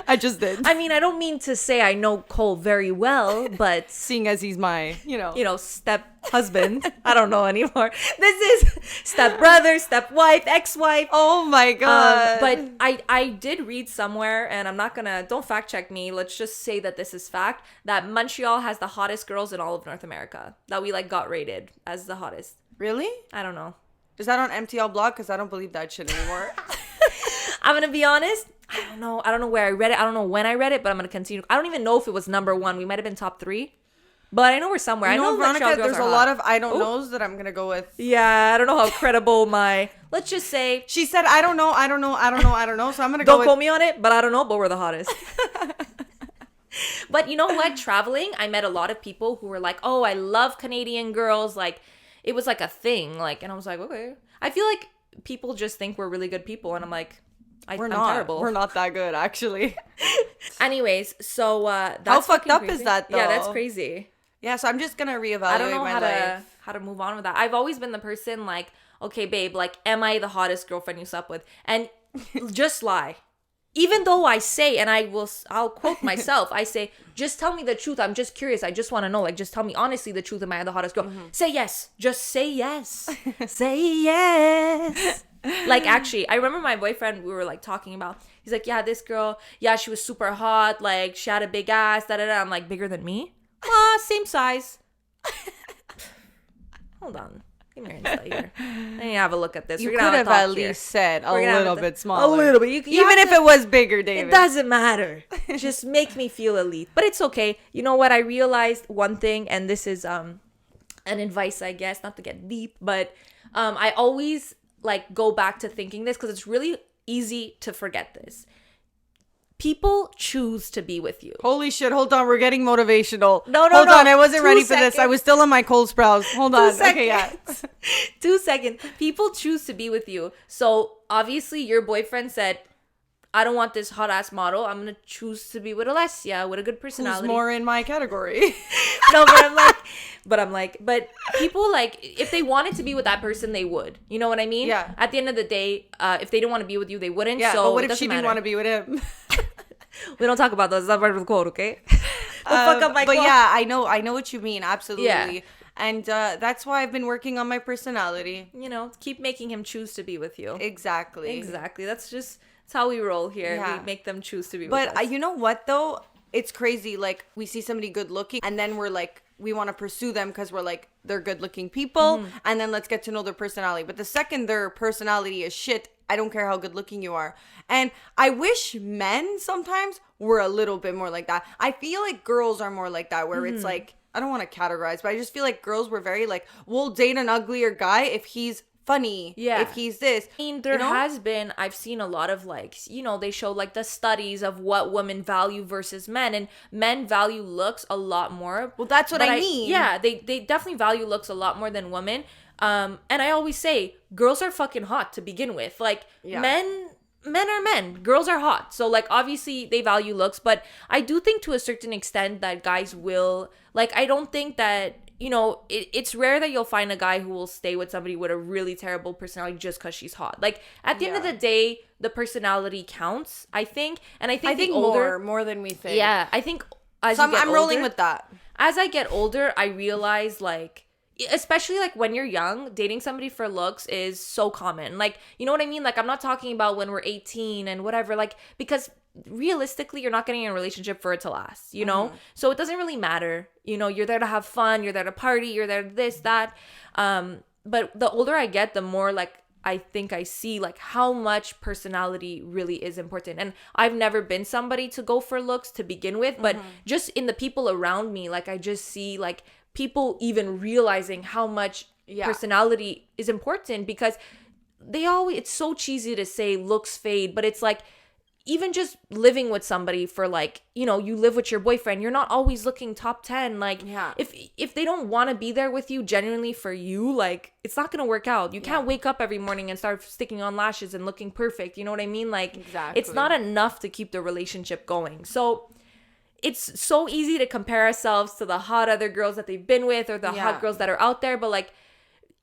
I just did. I mean, I don't mean to say I know Cole very well, but Seeing as he's my, step husband. I don't know anymore. This is step brother, step wife, ex-wife. Oh my God. But I did read somewhere, and I'm not gonna, don't fact check me. Let's just say that this is fact, that Montreal has the hottest girls in all of North America. That we like got rated as the hottest. Really? I don't know. Is that on MTL blog? Because I don't believe that shit anymore. I'm gonna be honest. I don't know. I don't know where I read it. I don't know when I read it, but I'm gonna continue. I don't even know if it was number 1. We might have been top 3, but I know we're somewhere. I know Veronica, Montreal girls there's are a hot. lot of I don't knows that I'm gonna go with. Yeah, I don't know how credible my. Let's just say. She said I don't know. So I'm gonna Don't go quote with. me on it, but I don't know. But we're the hottest. But you know what? Traveling, I met a lot of people who were like, "Oh, I love Canadian girls." Like, it was like a thing. Like, and I was like, okay. I feel like people just think we're really good people, and I'm like, I'm terrible. We're not that good, actually. Anyways, so that's how fucked fucking up crazy. is that, though? Yeah, that's crazy. Yeah, so I'm just gonna reevaluate I don't know my life. how to move on with that. I've always been the person like, okay, babe, like, am I the hottest girlfriend you slept with? And just lie. Even though I say, and I'll quote myself, I say, just tell me the truth. I'm just curious. I just want to know. Like, just tell me honestly the truth. Am I the hottest girl? Say yes. Just say yes. Say yes. Like, actually, I remember my boyfriend, we were like talking about, he's like, yeah, this girl, yeah, she was super hot. Like, she had a big ass. Da, da, da. I'm like, bigger than me? Same size. Hold on. Give me your insight here. I need to have a look at this. You could have at least said a little bit smaller. A little bit. Even if it was bigger, David. It doesn't matter. Just make me feel elite. But it's okay. You know what? I realized one thing, and this is an advice, I guess, not to get deep, but I always like go back to thinking this because it's really easy to forget this. People choose to be with you. Holy shit, hold on. We're getting motivational. No. Hold on, I wasn't 2 ready for seconds. this. I was still on my Cole Sprouse. Hold on. 2 seconds. Okay, yeah. 2 seconds. People choose to be with you. So obviously your boyfriend said, I don't want this hot ass model. I'm going to choose to be with Alessia with a good personality. Who's more in my category? No, but people like, if they wanted to be with that person, they would. You know what I mean? Yeah. At the end of the day, if they didn't want to be with you, they wouldn't. Yeah, so but what it if she doesn't didn't want to be with him? We don't talk about those. It's not part of the quote, okay? Fuck up my but quote. yeah, I know what you mean. Absolutely. Yeah. And that's why I've been working on my personality. You know, keep making him choose to be with you. Exactly. That's how we roll here. Yeah. We make them choose to be with But us. you know what, though? It's crazy. Like, we see somebody good looking, and then we're like, we want to pursue them because we're like, they're good looking people, and then let's get to know their personality. But the second their personality is shit, I don't care how good looking you are. And I wish men sometimes were a little bit more like that. I feel like girls are more like that, where it's like, I don't want to categorize, but I just feel like girls were very like, we'll date an uglier guy if he's funny. Yeah. If he's this. I mean, there has been, I've seen a lot of like, you know, they show like the studies of what women value versus men, and men value looks a lot more. Well, that's what I mean. Yeah, they definitely value looks a lot more than women. And I always say, girls are fucking hot to begin with. Like, men are men. Girls are hot. So, like, obviously, they value looks. But I do think to a certain extent that guys will... Like, I don't think that... You know, it's rare that you'll find a guy who will stay with somebody with a really terrible personality just because she's hot. Like, at the end of the day, the personality counts, I think. And I think more than we think. Yeah, I think as So you get I'm rolling older- with that. As I get older, I realize, like, especially like when you're young, dating somebody for looks is so common. Like, you know what I mean? Like, I'm not talking about when we're 18 and whatever, like, because realistically, you're not getting in a relationship for it to last, you know? So it doesn't really matter. You know, you're there to have fun, you're there to party, you're there to this, that. But the older I get, the more like I think I see like how much personality really is important. And I've never been somebody to go for looks to begin with, but just in the people around me, like I just see like people even realizing how much personality is important, because it's so cheesy to say looks fade, but it's like, even just living with somebody for like, you know, you live with your boyfriend, you're not always looking top 10. Like, if they don't want to be there with you genuinely for you, like, it's not going to work out. You can't wake up every morning and start sticking on lashes and looking perfect. You know what I mean? Like, it's not enough to keep the relationship going. So it's so easy to compare ourselves to the hot other girls that they've been with or the hot girls that are out there. But like,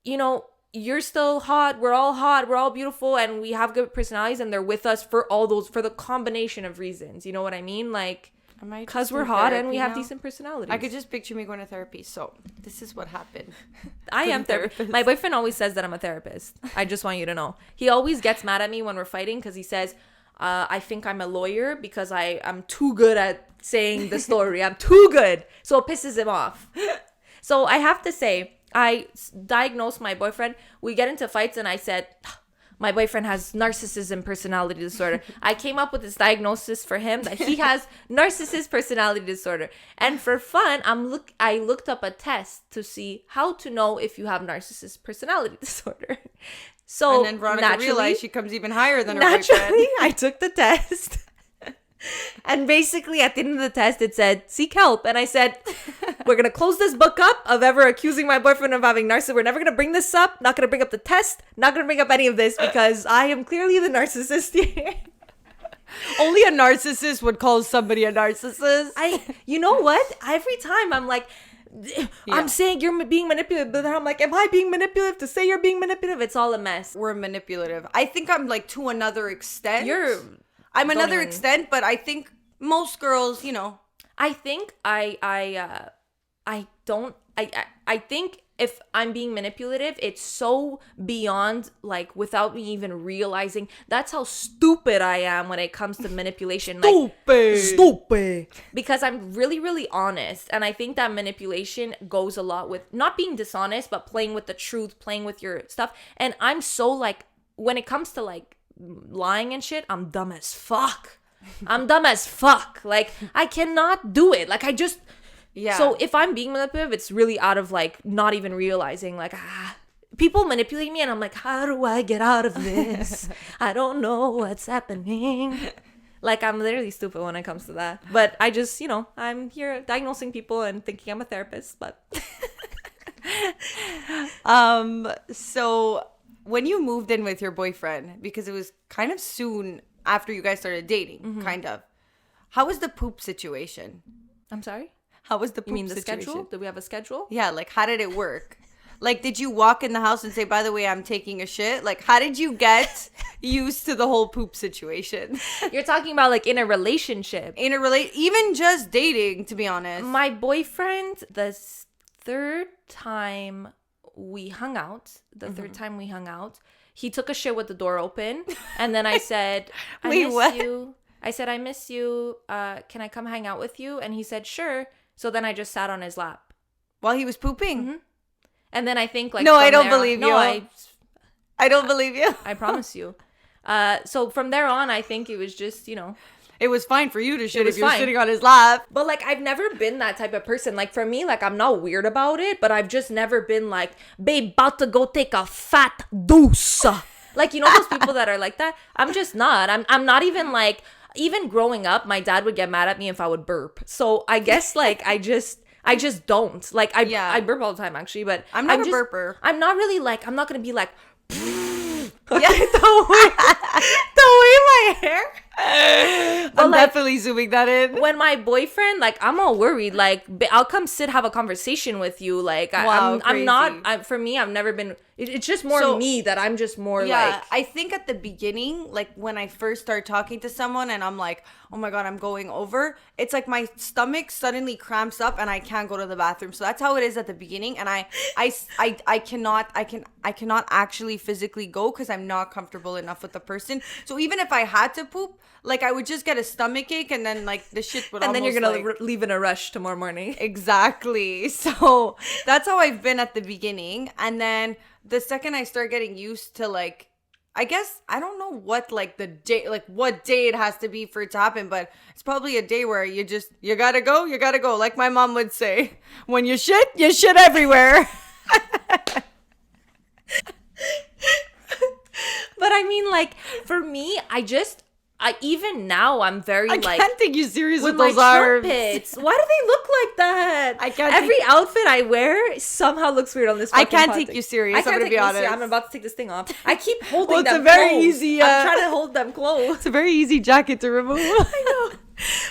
you know, you're still hot, we're all beautiful, and we have good personalities, and they're with us for for the combination of reasons. You know what I mean? Like, because we're hot and we have decent personalities. I could just picture me going to therapy. So this is what happened. I am therapist. My boyfriend always says that I'm a therapist. I just want you to know. He always gets mad at me when we're fighting because he says, I think I'm a lawyer because I'm too good at saying the story. I'm too good. So it pisses him off. So I have to say, I diagnosed my boyfriend. We get into fights and I said, my boyfriend has narcissism personality disorder. I came up with this diagnosis for him that he has narcissist personality disorder. And for fun, I looked up a test to see how to know if you have narcissist personality disorder. So and then Veronica realized she comes even higher than her naturally, boyfriend. I took the test. And basically at the end of the test, it said, seek help. And I said, we're going to close this book up of ever accusing my boyfriend of having narcissism. We're never going to bring this up. Not going to bring up the test. Not going to bring up any of this because I am clearly the narcissist here. Only a narcissist would call somebody a narcissist. You know what? Every time I'm like, I'm saying you're being manipulative, but then I'm like, am I being manipulative to say you're being manipulative? It's all a mess. We're manipulative. I think I'm like to another extent. I'm Don't another even- extent, but I think most girls, you know. I think I think if I'm being manipulative, it's so beyond, like, without me even realizing. That's how stupid I am when it comes to manipulation. Stupid. Because I'm really, really honest. And I think that manipulation goes a lot with not being dishonest, but playing with the truth, playing with your stuff. And I'm so, like, when it comes to, like, lying and shit, I'm dumb as fuck. Like, I cannot do it. Like, I just... Yeah. So if I'm being manipulative, it's really out of, like, not even realizing, like, people manipulate me and I'm like, how do I get out of this? I don't know what's happening. Like, I'm literally stupid when it comes to that. But I just, you know, I'm here diagnosing people and thinking I'm a therapist, but... So when you moved in with your boyfriend, because it was kind of soon after you guys started dating, kind of, how was the poop situation? I'm sorry? How was the poop You mean the situation? schedule? Did we have a schedule? Yeah, like, how did it work? Like, did you walk in the house and say, by the way, I'm taking a shit? Like, how did you get used to the whole poop situation? You're talking about, like, in a relationship. Even just dating, to be honest. My boyfriend, the third time we hung out, he took a shit with the door open. And then I said, I miss you. I said, I miss you. Can I come hang out with you? And he said, sure. So then I just sat on his lap. While he was pooping? Mm-hmm. And then I think, like... No, I don't believe you. No, I don't believe you. I promise you. So from there on, I think it was just, you know... It was fine for you to shit was if you're fine. sitting on his lap. But, like, I've never been that type of person. Like, for me, like, I'm not weird about it, but I've just never been like, babe, about to go take a fat deuce. Like, you know those people that are like that? I'm just not. I'm not even, like... Even growing up, my dad would get mad at me if I would burp. So I guess, like, I just don't. Like, I burp all the time, actually, but I'm not a burper. I'm not really, like, I'm not gonna be like, Yeah. the way my hair. I'm definitely zooming that in. When my boyfriend, like, I'm all worried. Like, I'll come have a conversation with you. Like, Wow, I'm not. For me, I've never been. It's just more me that I'm just more like. I think at the beginning, like when I first start talking to someone and I'm like, oh my God, I'm going over. It's like my stomach suddenly cramps up and I can't go to the bathroom. So that's how it is at the beginning. And I cannot actually physically go because I'm not comfortable enough with the person. So even if I had to poop, like I would just get a stomach ache and then like the shit would and then you're gonna like, leave in a rush tomorrow morning. Exactly. So that's how I've been at the beginning. And then the second I start getting used to, like, I guess, I don't know what, like, the day, like, what day it has to be for it to happen, but it's probably a day where you gotta go. Like my mom would say, when you shit everywhere. But I mean, like, for me, even now, I'm very, I like... can't take you serious with my those arms. trumpets. Why do they look like that? Every outfit I wear somehow looks weird on this fucking I can't podcast. take you serious, I'm gonna be honest. I'm about to take this thing off. I keep holding Well, it's them a very close. easy, I'm trying to hold them close. It's a very easy jacket to remove. I know.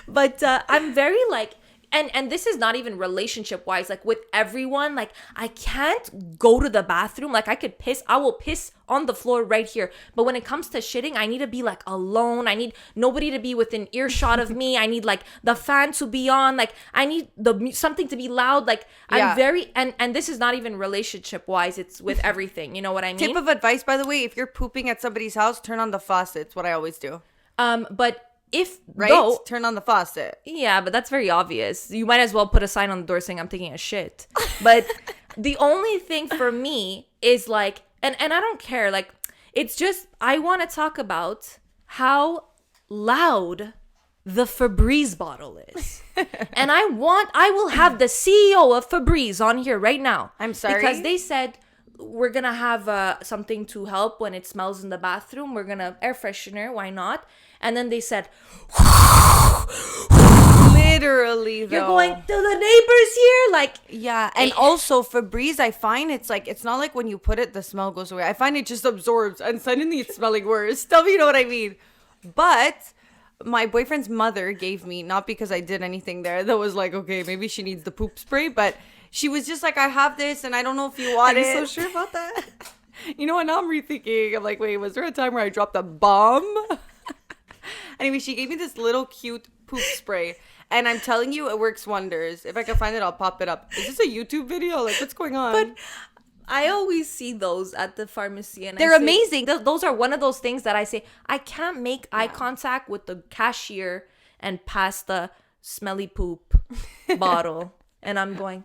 But I'm very, like... and this is not even relationship wise, like with everyone, like I can't go to the bathroom. Like I will piss on the floor right here. But when it comes to shitting, I need to be like alone. I need nobody to be within earshot of me. I need like the fan to be on. Like I need something to be loud. Like I'm very, and this is not even relationship wise. It's with everything. You know what I mean? Tip of advice, by the way, if you're pooping at somebody's house, turn on the faucet. It's what I always do. But if right, turn on the faucet. Yeah, but that's very obvious. You might as well put a sign on the door saying I'm taking a shit. But the only thing for me is like, and I don't care. Like, it's just I want to talk about how loud the Febreze bottle is. And I will have the CEO of Febreze on here right now. I'm sorry, because they said we're gonna have something to help when it smells in the bathroom. We're gonna air freshener. Why not? And then they said, literally, though. You're going to the neighbors here? Like, yeah. And also Febreze, I find it's like, it's not like when you put it, the smell goes away. I find it just absorbs and suddenly it's smelling worse. Tell me, you know what I mean? But my boyfriend's mother gave me, not because I did anything there, that was like, okay, maybe she needs the poop spray, but she was just like, I have this and I don't know if you want it. Are you so sure about that? You know what? Now I'm rethinking. I'm like, wait, was there a time where I dropped a bomb? Anyway, she gave me this little cute poop spray. And I'm telling you, it works wonders. If I can find it, I'll pop it up. Is this a YouTube video? Like, what's going on? But I always see those at the pharmacy. And they're amazing. Those are one of those things that I say, I can't make eye contact with the cashier and pass the smelly poop bottle. And I'm going...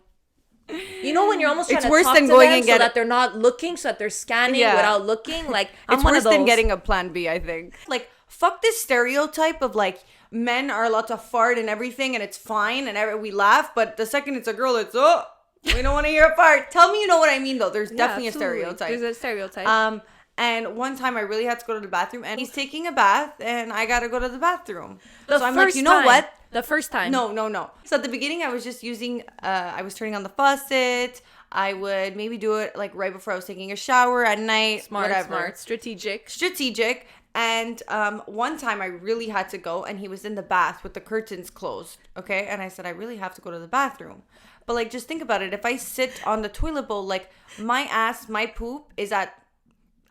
You know when you're almost trying to talk to them so that they're not looking, so that they're scanning without looking? Like, it's worse than getting a plan B, I think. Like, fuck this stereotype of like, men are allowed to fart and everything and it's fine and we laugh, but the second it's a girl, it's, we don't want to hear a fart. Tell me you know what I mean, though. There's definitely absolutely. A stereotype. There's a stereotype. And one time I really had to go to the bathroom and he's taking a bath and I got to go to the bathroom. So I'm like, you know what? The first time. No. So at the beginning, I was just using, I was turning on the faucet. I would maybe do it like right before I was taking a shower at night. Smart. Strategic. And one time I really had to go and he was in the bath with the curtains closed. Okay. And I said, I really have to go to the bathroom. But like, just think about it. If I sit on the toilet bowl, like my poop is at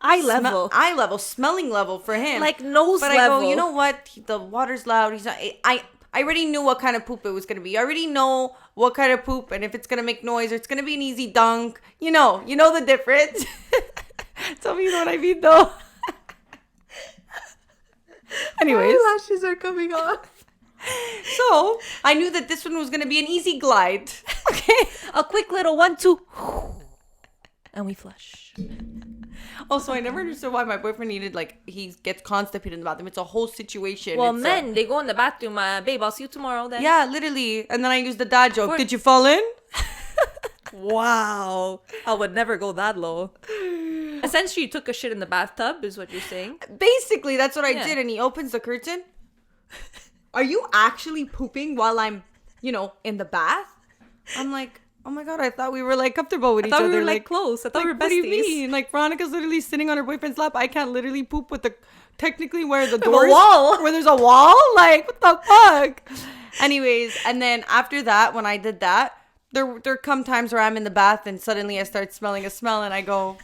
eye level, smelling level for him. Like nose level. But I go, you know what? The water's loud. He's not, I already knew what kind of poop it was going to be. I already know what kind of poop and if it's going to make noise or it's going to be an easy dunk. You know the difference. Tell me you know what I mean, though. Anyways. My lashes are coming off. So, I knew that this one was going to be an easy glide. Okay? A quick little 1, 2. And we flush. Also, I never understood why my boyfriend needed, like, he gets constipated in the bathroom. It's a whole situation. Well, men, they go in the bathroom. Babe, I'll see you tomorrow then. Yeah, literally. And then I use the dad joke. Did you fall in? Wow. I would never go that low. Essentially, you took a shit in the bathtub, is what you're saying. Basically, that's what I did. And he opens the curtain. Are you actually pooping while I'm, in the bath? I'm like... Oh my God, I thought we were like comfortable with each other. We were like close. I thought we were besties. What do you mean? Like Veronica's literally sitting on her boyfriend's lap. I can't literally poop with technically where the door where there's a wall. Like, what the fuck? Anyways, and then after that, when I did that, there come times where I'm in the bath and suddenly I start smelling a smell and I go,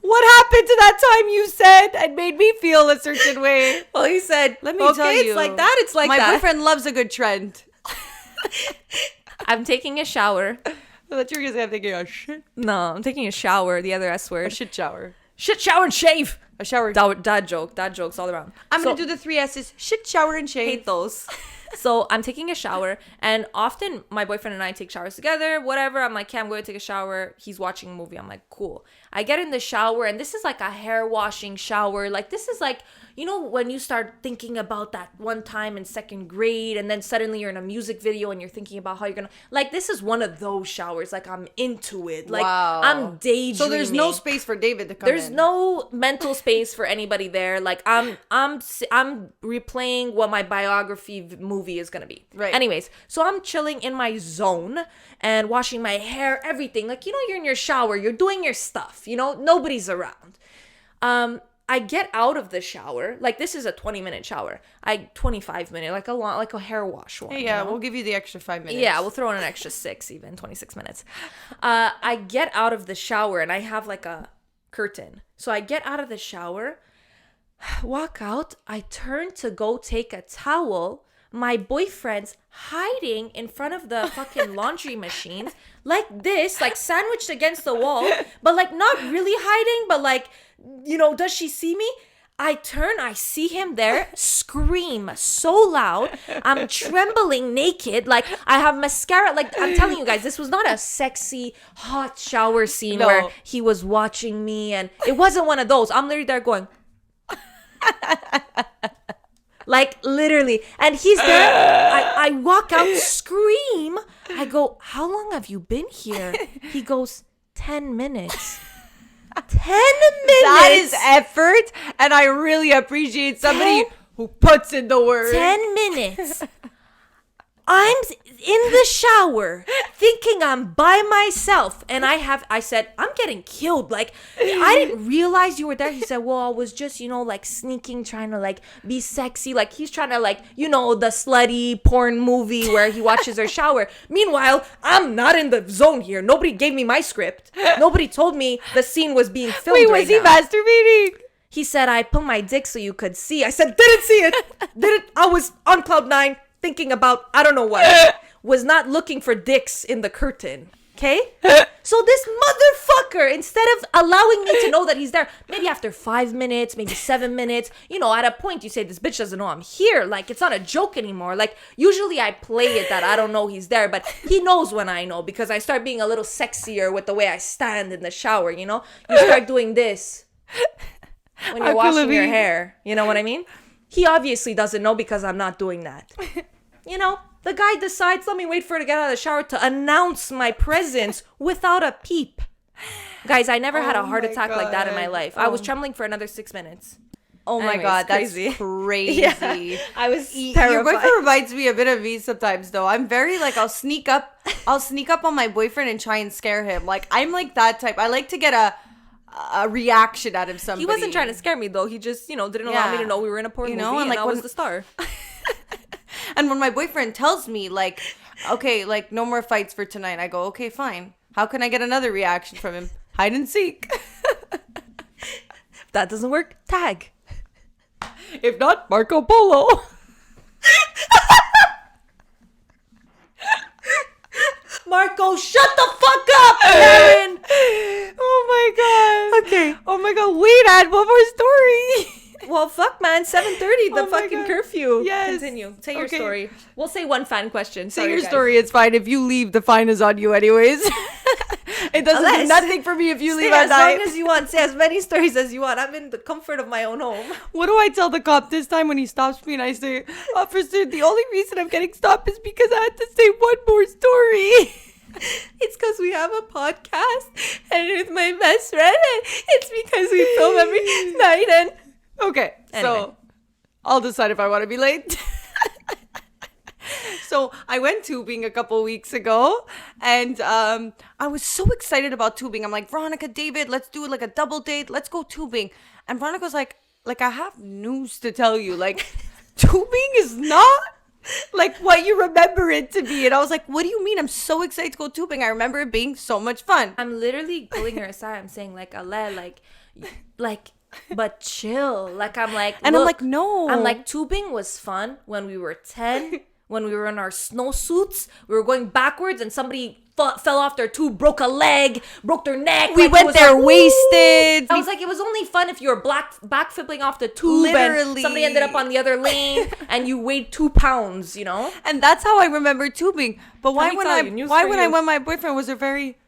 what happened to that time you said and made me feel a certain way? Well, he said, let me tell you. It's like that. It's like that. My boyfriend loves a good trend. I'm taking a shower. I thought you were going to say I'm taking a shit. No, I'm taking a shower. The other S word. A shit shower. Shit, shower, and shave. A shower. Dad joke. Dad jokes all around. I'm going to do the 3 S's. Shit, shower, and shave. Hate those. So I'm taking a shower. And often my boyfriend and I take showers together. Whatever. I'm like, okay, I'm going to take a shower. He's watching a movie. I'm like, cool. I get in the shower. And this is like a hair washing shower. Like, this is like... when you start thinking about that one time in 2nd grade and then suddenly you're in a music video and you're thinking about how you're going to... Like, this is one of those showers. Like, I'm into it. Like, wow. I'm daydreaming. So there's no space for David to come There's no mental space for anybody there. Like, I'm replaying what my biography movie is going to be. Right. Anyways, so I'm chilling in my zone and washing my hair, everything. Like, you're in your shower. You're doing your stuff. Nobody's around. I get out of the shower. Like, this is a 20-minute shower. 25-minute, like a hair wash one. Hey, yeah, we'll give you the extra 5 minutes. Yeah, we'll throw in an extra 6, even 26 minutes. I get out of the shower and I have like a curtain. So I get out of the shower, walk out. I turn to go take a towel. My boyfriend's hiding in front of the fucking laundry machine, like this, like sandwiched against the wall, but like not really hiding, but like, does she see me? I turn, I see him there, scream so loud. I'm trembling naked. Like, I have mascara. Like, I'm telling you guys, this was not a sexy, hot shower scene where he was watching me. And it wasn't one of those. I'm literally there going... Like, literally. And he's there. I walk out, scream. I go, how long have you been here? He goes, 10 minutes. 10 minutes. That is effort. And I really appreciate somebody who puts in the work. 10 minutes. I'm in the shower thinking I'm by myself. And I said, I'm getting killed. Like, I didn't realize you were there. He said, well, I was just, like sneaking, trying to like be sexy. Like, he's trying to like, the slutty porn movie where he watches her shower. Meanwhile, I'm not in the zone here. Nobody gave me my script. Nobody told me the scene was being filmed. Wait, was he masturbating? He said, I put my dick so you could see. I said, didn't see it. I was on cloud 9. Thinking about, I don't know what, was not looking for dicks in the curtain. Okay? So this motherfucker, instead of allowing me to know that he's there, maybe after 5 minutes, maybe 7 minutes, at a point you say, this bitch doesn't know I'm here. Like, it's not a joke anymore. Like, usually I play it that I don't know he's there, but he knows when I know because I start being a little sexier with the way I stand in the shower, You start doing this when you're washing your hair. You know what I mean? He obviously doesn't know because I'm not doing that. The guy decides, let me wait for her to get out of the shower to announce my presence without a peep. Guys, I never had a heart attack like that in my life. I was trembling for another 6 minutes. Oh my God, crazy. That's crazy. Yeah, I was terrified. Your boyfriend reminds me a bit of me sometimes, though. I'm very like, I'll sneak up on my boyfriend and try and scare him. Like, I'm like that type. I like to get a reaction out of somebody. He wasn't trying to scare me, though. He just, didn't allow me to know we were in a porn movie and like I was the star. And when my boyfriend tells me, like, okay, like, no more fights for tonight, I go, okay, fine. How can I get another reaction from him? Hide and seek. If that doesn't work, tag. If not, Marco Polo. Marco, shut the fuck up, Karen! Oh my God. Okay. Oh my God. Wait, I had one more story. Well, fuck, man. 7:30, the fucking curfew. Yes. Continue. Say your story. We'll say one fan question. Say your story. It's fine. If you leave, the fine is on you anyways. It doesn't do nothing for me if you leave at night. As long as you want. Say as many stories as you want. I'm in the comfort of my own home. What do I tell the cop this time when he stops me and I say, officer, the only reason I'm getting stopped is because I had to say one more story. It's because we have a podcast and it's my best friend and it's because we film every night and... Okay, anyway. So I'll decide if I want to be late. So I went tubing a couple weeks ago and I was so excited about tubing. I'm like, Veronica, David, let's do like a double date. Let's go tubing. And Veronica was like, I have news to tell you. Like, tubing is not like what you remember it to be. And I was like, what do you mean? I'm so excited to go tubing. I remember it being so much fun. I'm literally pulling her aside. I'm saying like, Ale, like, but chill. Like, I'm like, and I'm like, no. I'm like, tubing was fun when we were 10, when we were in our snowsuits. We were going backwards and somebody fell off their tube, broke a leg, broke their neck. We went there wasted. I was like, it was only fun if you were back flipping off the tube. Literally. And somebody ended up on the other lane and you weighed 2 pounds, And that's how I remember tubing. But why when I went, my boyfriend was a very,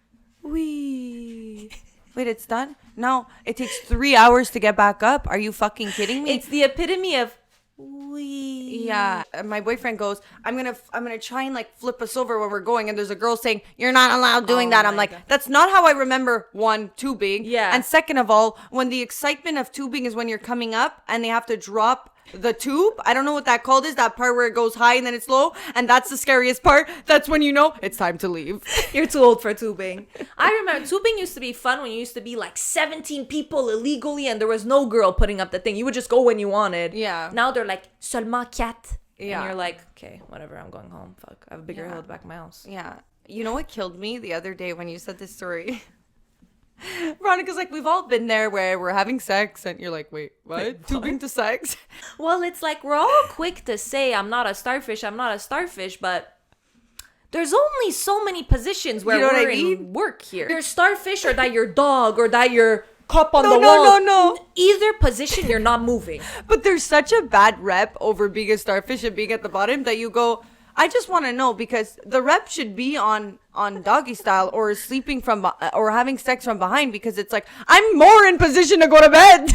wee. Wait, it's done? No, it takes 3 hours to get back up. Are you fucking kidding me? It's the epitome of wee. Yeah. And my boyfriend goes, I'm gonna try and like flip us over when we're going. And there's a girl saying, you're not allowed doing that. I'm like, God. That's not how I remember one, tubing. Yeah. And second of all, when the excitement of tubing is when you're coming up and they have to drop the tube. I don't know what that called is. That part where it goes high and then it's low. And that's the scariest part. That's when you know it's time to leave. You're too old for tubing. I remember tubing used to be fun when you used to be like 17 people illegally and there was no girl putting up the thing. You would just go when you wanted. Yeah. Now they're like, seulement 4. Yeah. And you're like, okay, whatever, I'm going home. Fuck. I have a bigger hill at the back of my house. Yeah. You know what killed me the other day when you said this story? Veronica's like, we've all been there where we're having sex and you're like, wait, what? Tubing to sex? Well, it's like we're all quick to say, I'm not a starfish, but there's only so many positions where we're in work here. You're starfish or that your dog or that your cup on the wall. No. Either position, you're not moving. But there's such a bad rep over being a starfish and being at the bottom that you go, I just want to know, because the rep should be on doggy style or sleeping from or having sex from behind, because it's like, I'm more in position to go to bed.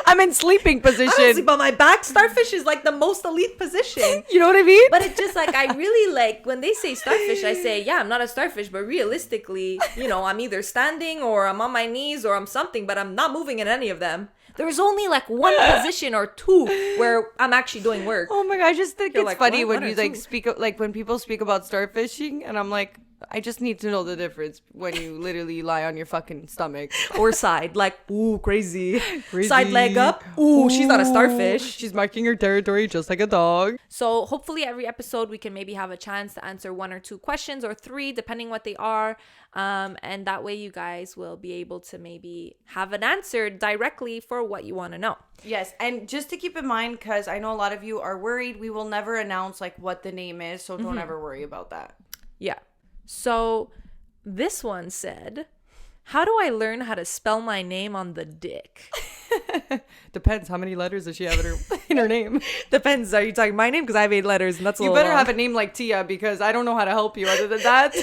I'm in sleeping position. I don't sleep on my back. Starfish is like the most elite position. You know what I mean? But it's just like, I really like, when they say starfish, I say, yeah, I'm not a starfish, but realistically, you know, I'm either standing or I'm on my knees or I'm something, but I'm not moving in any of them. There's only like one position or two where I'm actually doing work. Oh my god, I just think it's like, funny what? when you like speak, like when people speak about starfishing, and I'm like, I just need to know the difference when you literally lie on your fucking stomach. Or side, like, ooh, crazy. Side leg up, ooh, she's not a starfish. She's marking her territory just like a dog. So hopefully every episode we can maybe have a chance to answer 1 or 2 questions, or 3, depending what they are. And that way you guys will be able to maybe have an answer directly for what you want to know. Yes, and just to keep in mind, because I know a lot of you are worried, we will never announce like what the name is, so don't ever worry about that. Yeah. So this one said, how do I learn how to spell my name on the dick? Depends. How many letters does she have in her name? Depends. Are you talking my name? Because I have 8 letters and that's a You little better long. have a name like Tia, because I don't know how to help you other than that.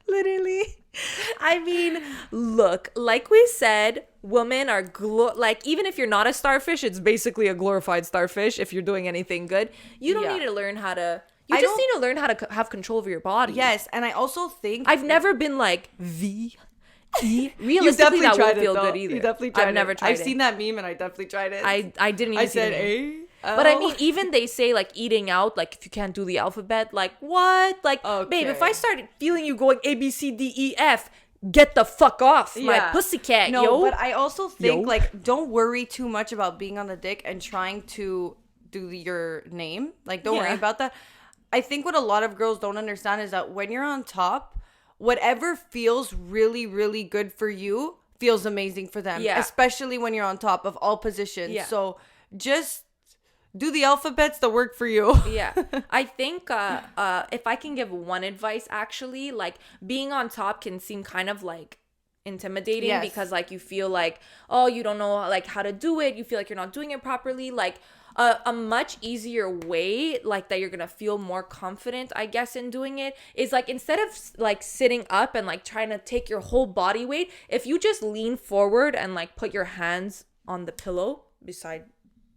Literally. I mean, look, like we said, women are like, even if you're not a starfish, it's basically a glorified starfish if you're doing anything good. You don't need to learn how to... You just need to learn how to have control over your body. Yes, and I also think... I've never been like, V, E. Realistically, that won't feel good either. You definitely tried I've never tried it. I've seen that meme and I definitely tried it. I didn't even see said the meme. A. But I mean, even they say like eating out, like if you can't do the alphabet, like what? Like, babe, if I started feeling you going A, B, C, D, E, F, get the fuck off my pussycat, no, yo. But I also think like, don't worry too much about being on the dick and trying to do your name. Like, don't worry about that. I think what a lot of girls don't understand is that when you're on top, whatever feels really, really good for you feels amazing for them. Yeah. Especially when you're on top of all positions. Yeah. So just do the alphabets that work for you. Yeah. I think if I can give one advice, actually, like being on top can seem kind of like intimidating because like you feel like, oh, you don't know like how to do it. You feel like you're not doing it properly. Like a much easier way, like that you're gonna feel more confident, I guess, in doing it is like, instead of like sitting up and like trying to take your whole body weight, if you just lean forward and like put your hands on the pillow beside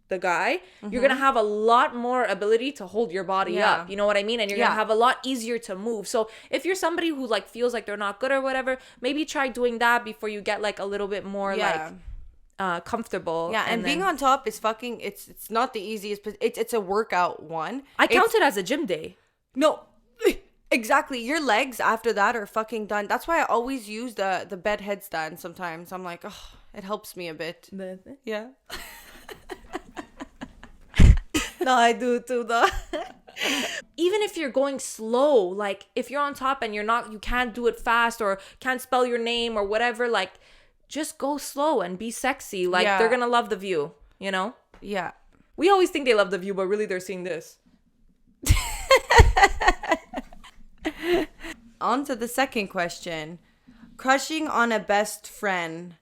the guy, you're gonna have a lot more ability to hold your body up, you know what I mean? And you're gonna have a lot easier to move. So if you're somebody who like feels like they're not good or whatever, maybe try doing that before you get like a little bit more like comfortable. Yeah, and being on top is fucking, it's not the easiest, but it's a workout one. I count it as a gym day. No, exactly. Your legs after that are fucking done. That's why I always use the bed headstand sometimes. I'm like, oh, it helps me a bit. Yeah. No, I do too though. Even if you're going slow, like if you're on top and you can't do it fast or can't spell your name or whatever, like just go slow and be sexy. Like they're gonna love the view, you know? Yeah. We always think they love the view, but really they're seeing this. On to the second question. Crushing on a best friend.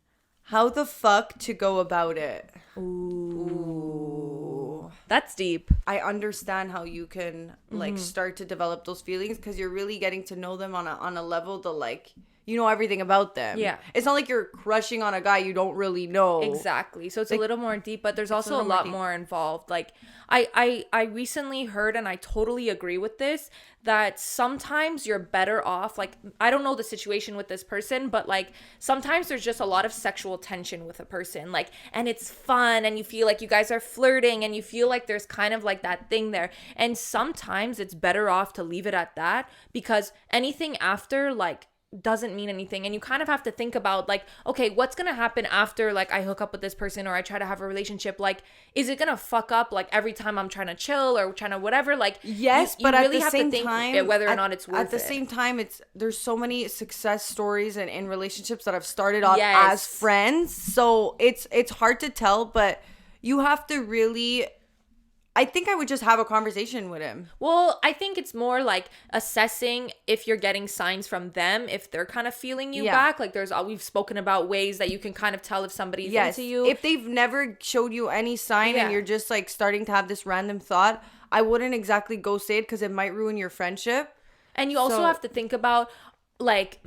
How the fuck to go about it? Ooh. That's deep. I understand how you can like start to develop those feelings, because you're really getting to know them on a level that like you know everything about them. Yeah. It's not like you're crushing on a guy you don't really know. Exactly. So it's Like, a little more deep, but there's also a lot more involved. Like I recently heard, and I totally agree with this, that sometimes you're better off, like, I don't know the situation with this person, but like sometimes there's just a lot of sexual tension with a person, like, and it's fun and you feel like you guys are flirting and you feel like there's kind of like that thing there. And sometimes it's better off to leave it at that, because anything after, like, doesn't mean anything. And you kind of have to think about, like, okay, what's gonna happen after, like, I hook up with this person or I try to have a relationship? Like, is it gonna fuck up, like, every time I'm trying to chill or trying to whatever? Like, yes, you but really at the have same to think time, whether or not it's worth it. At the same time, there's so many success stories in relationships that have started off Yes. as friends, so it's hard to tell, but you have to really, I think I would just have a conversation with him. Well, I think it's more like assessing if you're getting signs from them, if they're kind of feeling you back. Like, we've spoken about ways that you can kind of tell if somebody's into you. If they've never showed you any sign and you're just like starting to have this random thought, I wouldn't exactly go say it because it might ruin your friendship. And you also have to think about, like,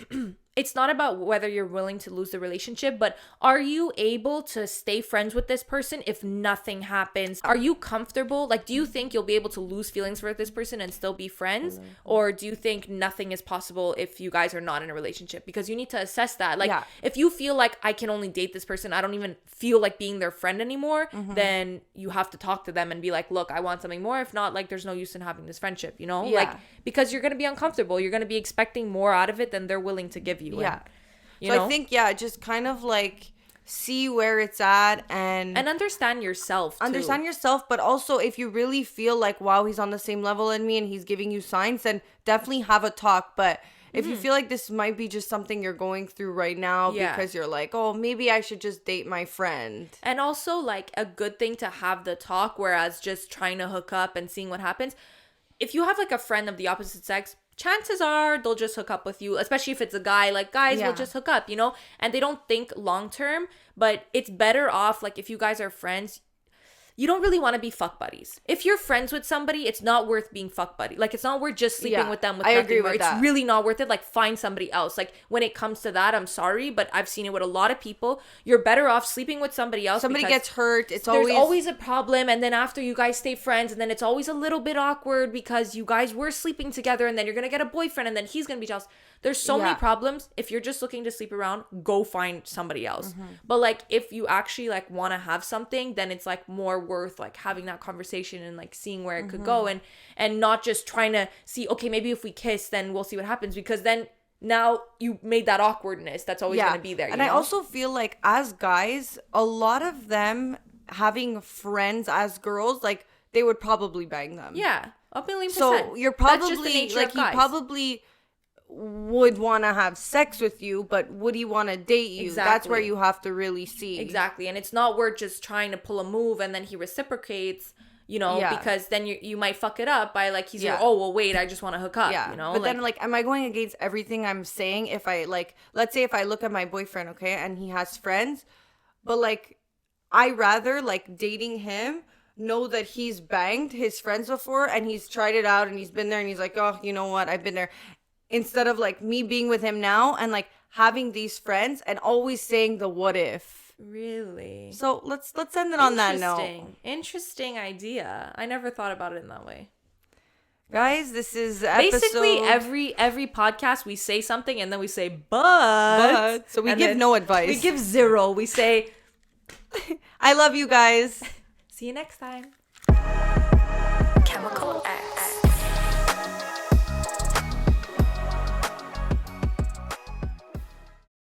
it's not about whether you're willing to lose the relationship, but are you able to stay friends with this person if nothing happens? Are you comfortable? Like, do you think you'll be able to lose feelings for this person and still be friends? Or do you think nothing is possible if you guys are not in a relationship? Because you need to assess that. Like, if you feel like I can only date this person, I don't even feel like being their friend anymore, then you have to talk to them and be like, look, I want something more. If not, like, there's no use in having this friendship, you know? Like, because you're going to be uncomfortable. You're going to be expecting more out of it than they're willing to give you. Yeah. You so know? I think, just kind of like see where it's at and understand yourself too. Understand yourself, but also if you really feel like, wow, he's on the same level as me and he's giving you signs, then definitely have a talk. But if you feel like this might be just something you're going through right now because you're like, oh, maybe I should just date my friend. And also, like, a good thing to have the talk, whereas just trying to hook up and seeing what happens. If you have, like, a friend of the opposite sex, chances are they'll just hook up with you, especially if it's a guy. Like, guys will just hook up, you know, and they don't think long term. But it's better off, like, if you guys are friends, you don't really want to be fuck buddies. If you're friends with somebody, it's not worth being fuck buddy. Like, it's not worth just sleeping with them with I nothing agree more. with It's that. really not worth it. Like, find somebody else. Like, when it comes to that, I'm sorry, but I've seen it with a lot of people. You're better off sleeping with somebody else. Somebody gets hurt. There's There's always a problem, and then after you guys stay friends, and then it's always a little bit awkward because you guys were sleeping together, and then you're gonna get a boyfriend, and then he's gonna be jealous. There's so many problems. If you're just looking to sleep around, go find somebody else. But, like, if you actually, like, want to have something, then it's, like, more worth, like, having that conversation and, like, seeing where it could go, and not just trying to see, okay, maybe if we kiss, then we'll see what happens, because then now you made that awkwardness that's always going to be there. And I also feel like as guys, a lot of them having friends as girls, like, they would probably bang them. Yeah, 1,000,000%. So you're probably, like, he probably would want to have sex with you, but would he want to date you? Exactly. That's where you have to really see. Exactly. And it's not worth just trying to pull a move and then he reciprocates, you know, because then you might fuck it up by, like, he's like, oh, well, wait, I just want to hook up, you know? But then, like, am I going against everything I'm saying if I, like, let's say if I look at my boyfriend, okay, and he has friends, but, like, I rather, like, dating him, know that he's banged his friends before and he's tried it out and he's been there and he's like, oh, you know what, I've been there. Instead of, like, me being with him now and, like, having these friends and always saying the what if. Really? So let's end it on that note. Interesting idea. I never thought about it in that way. Guys, this is episode... Basically, every podcast we say something and then we say but. So we give no advice. We give zero. We say I love you guys. See you next time.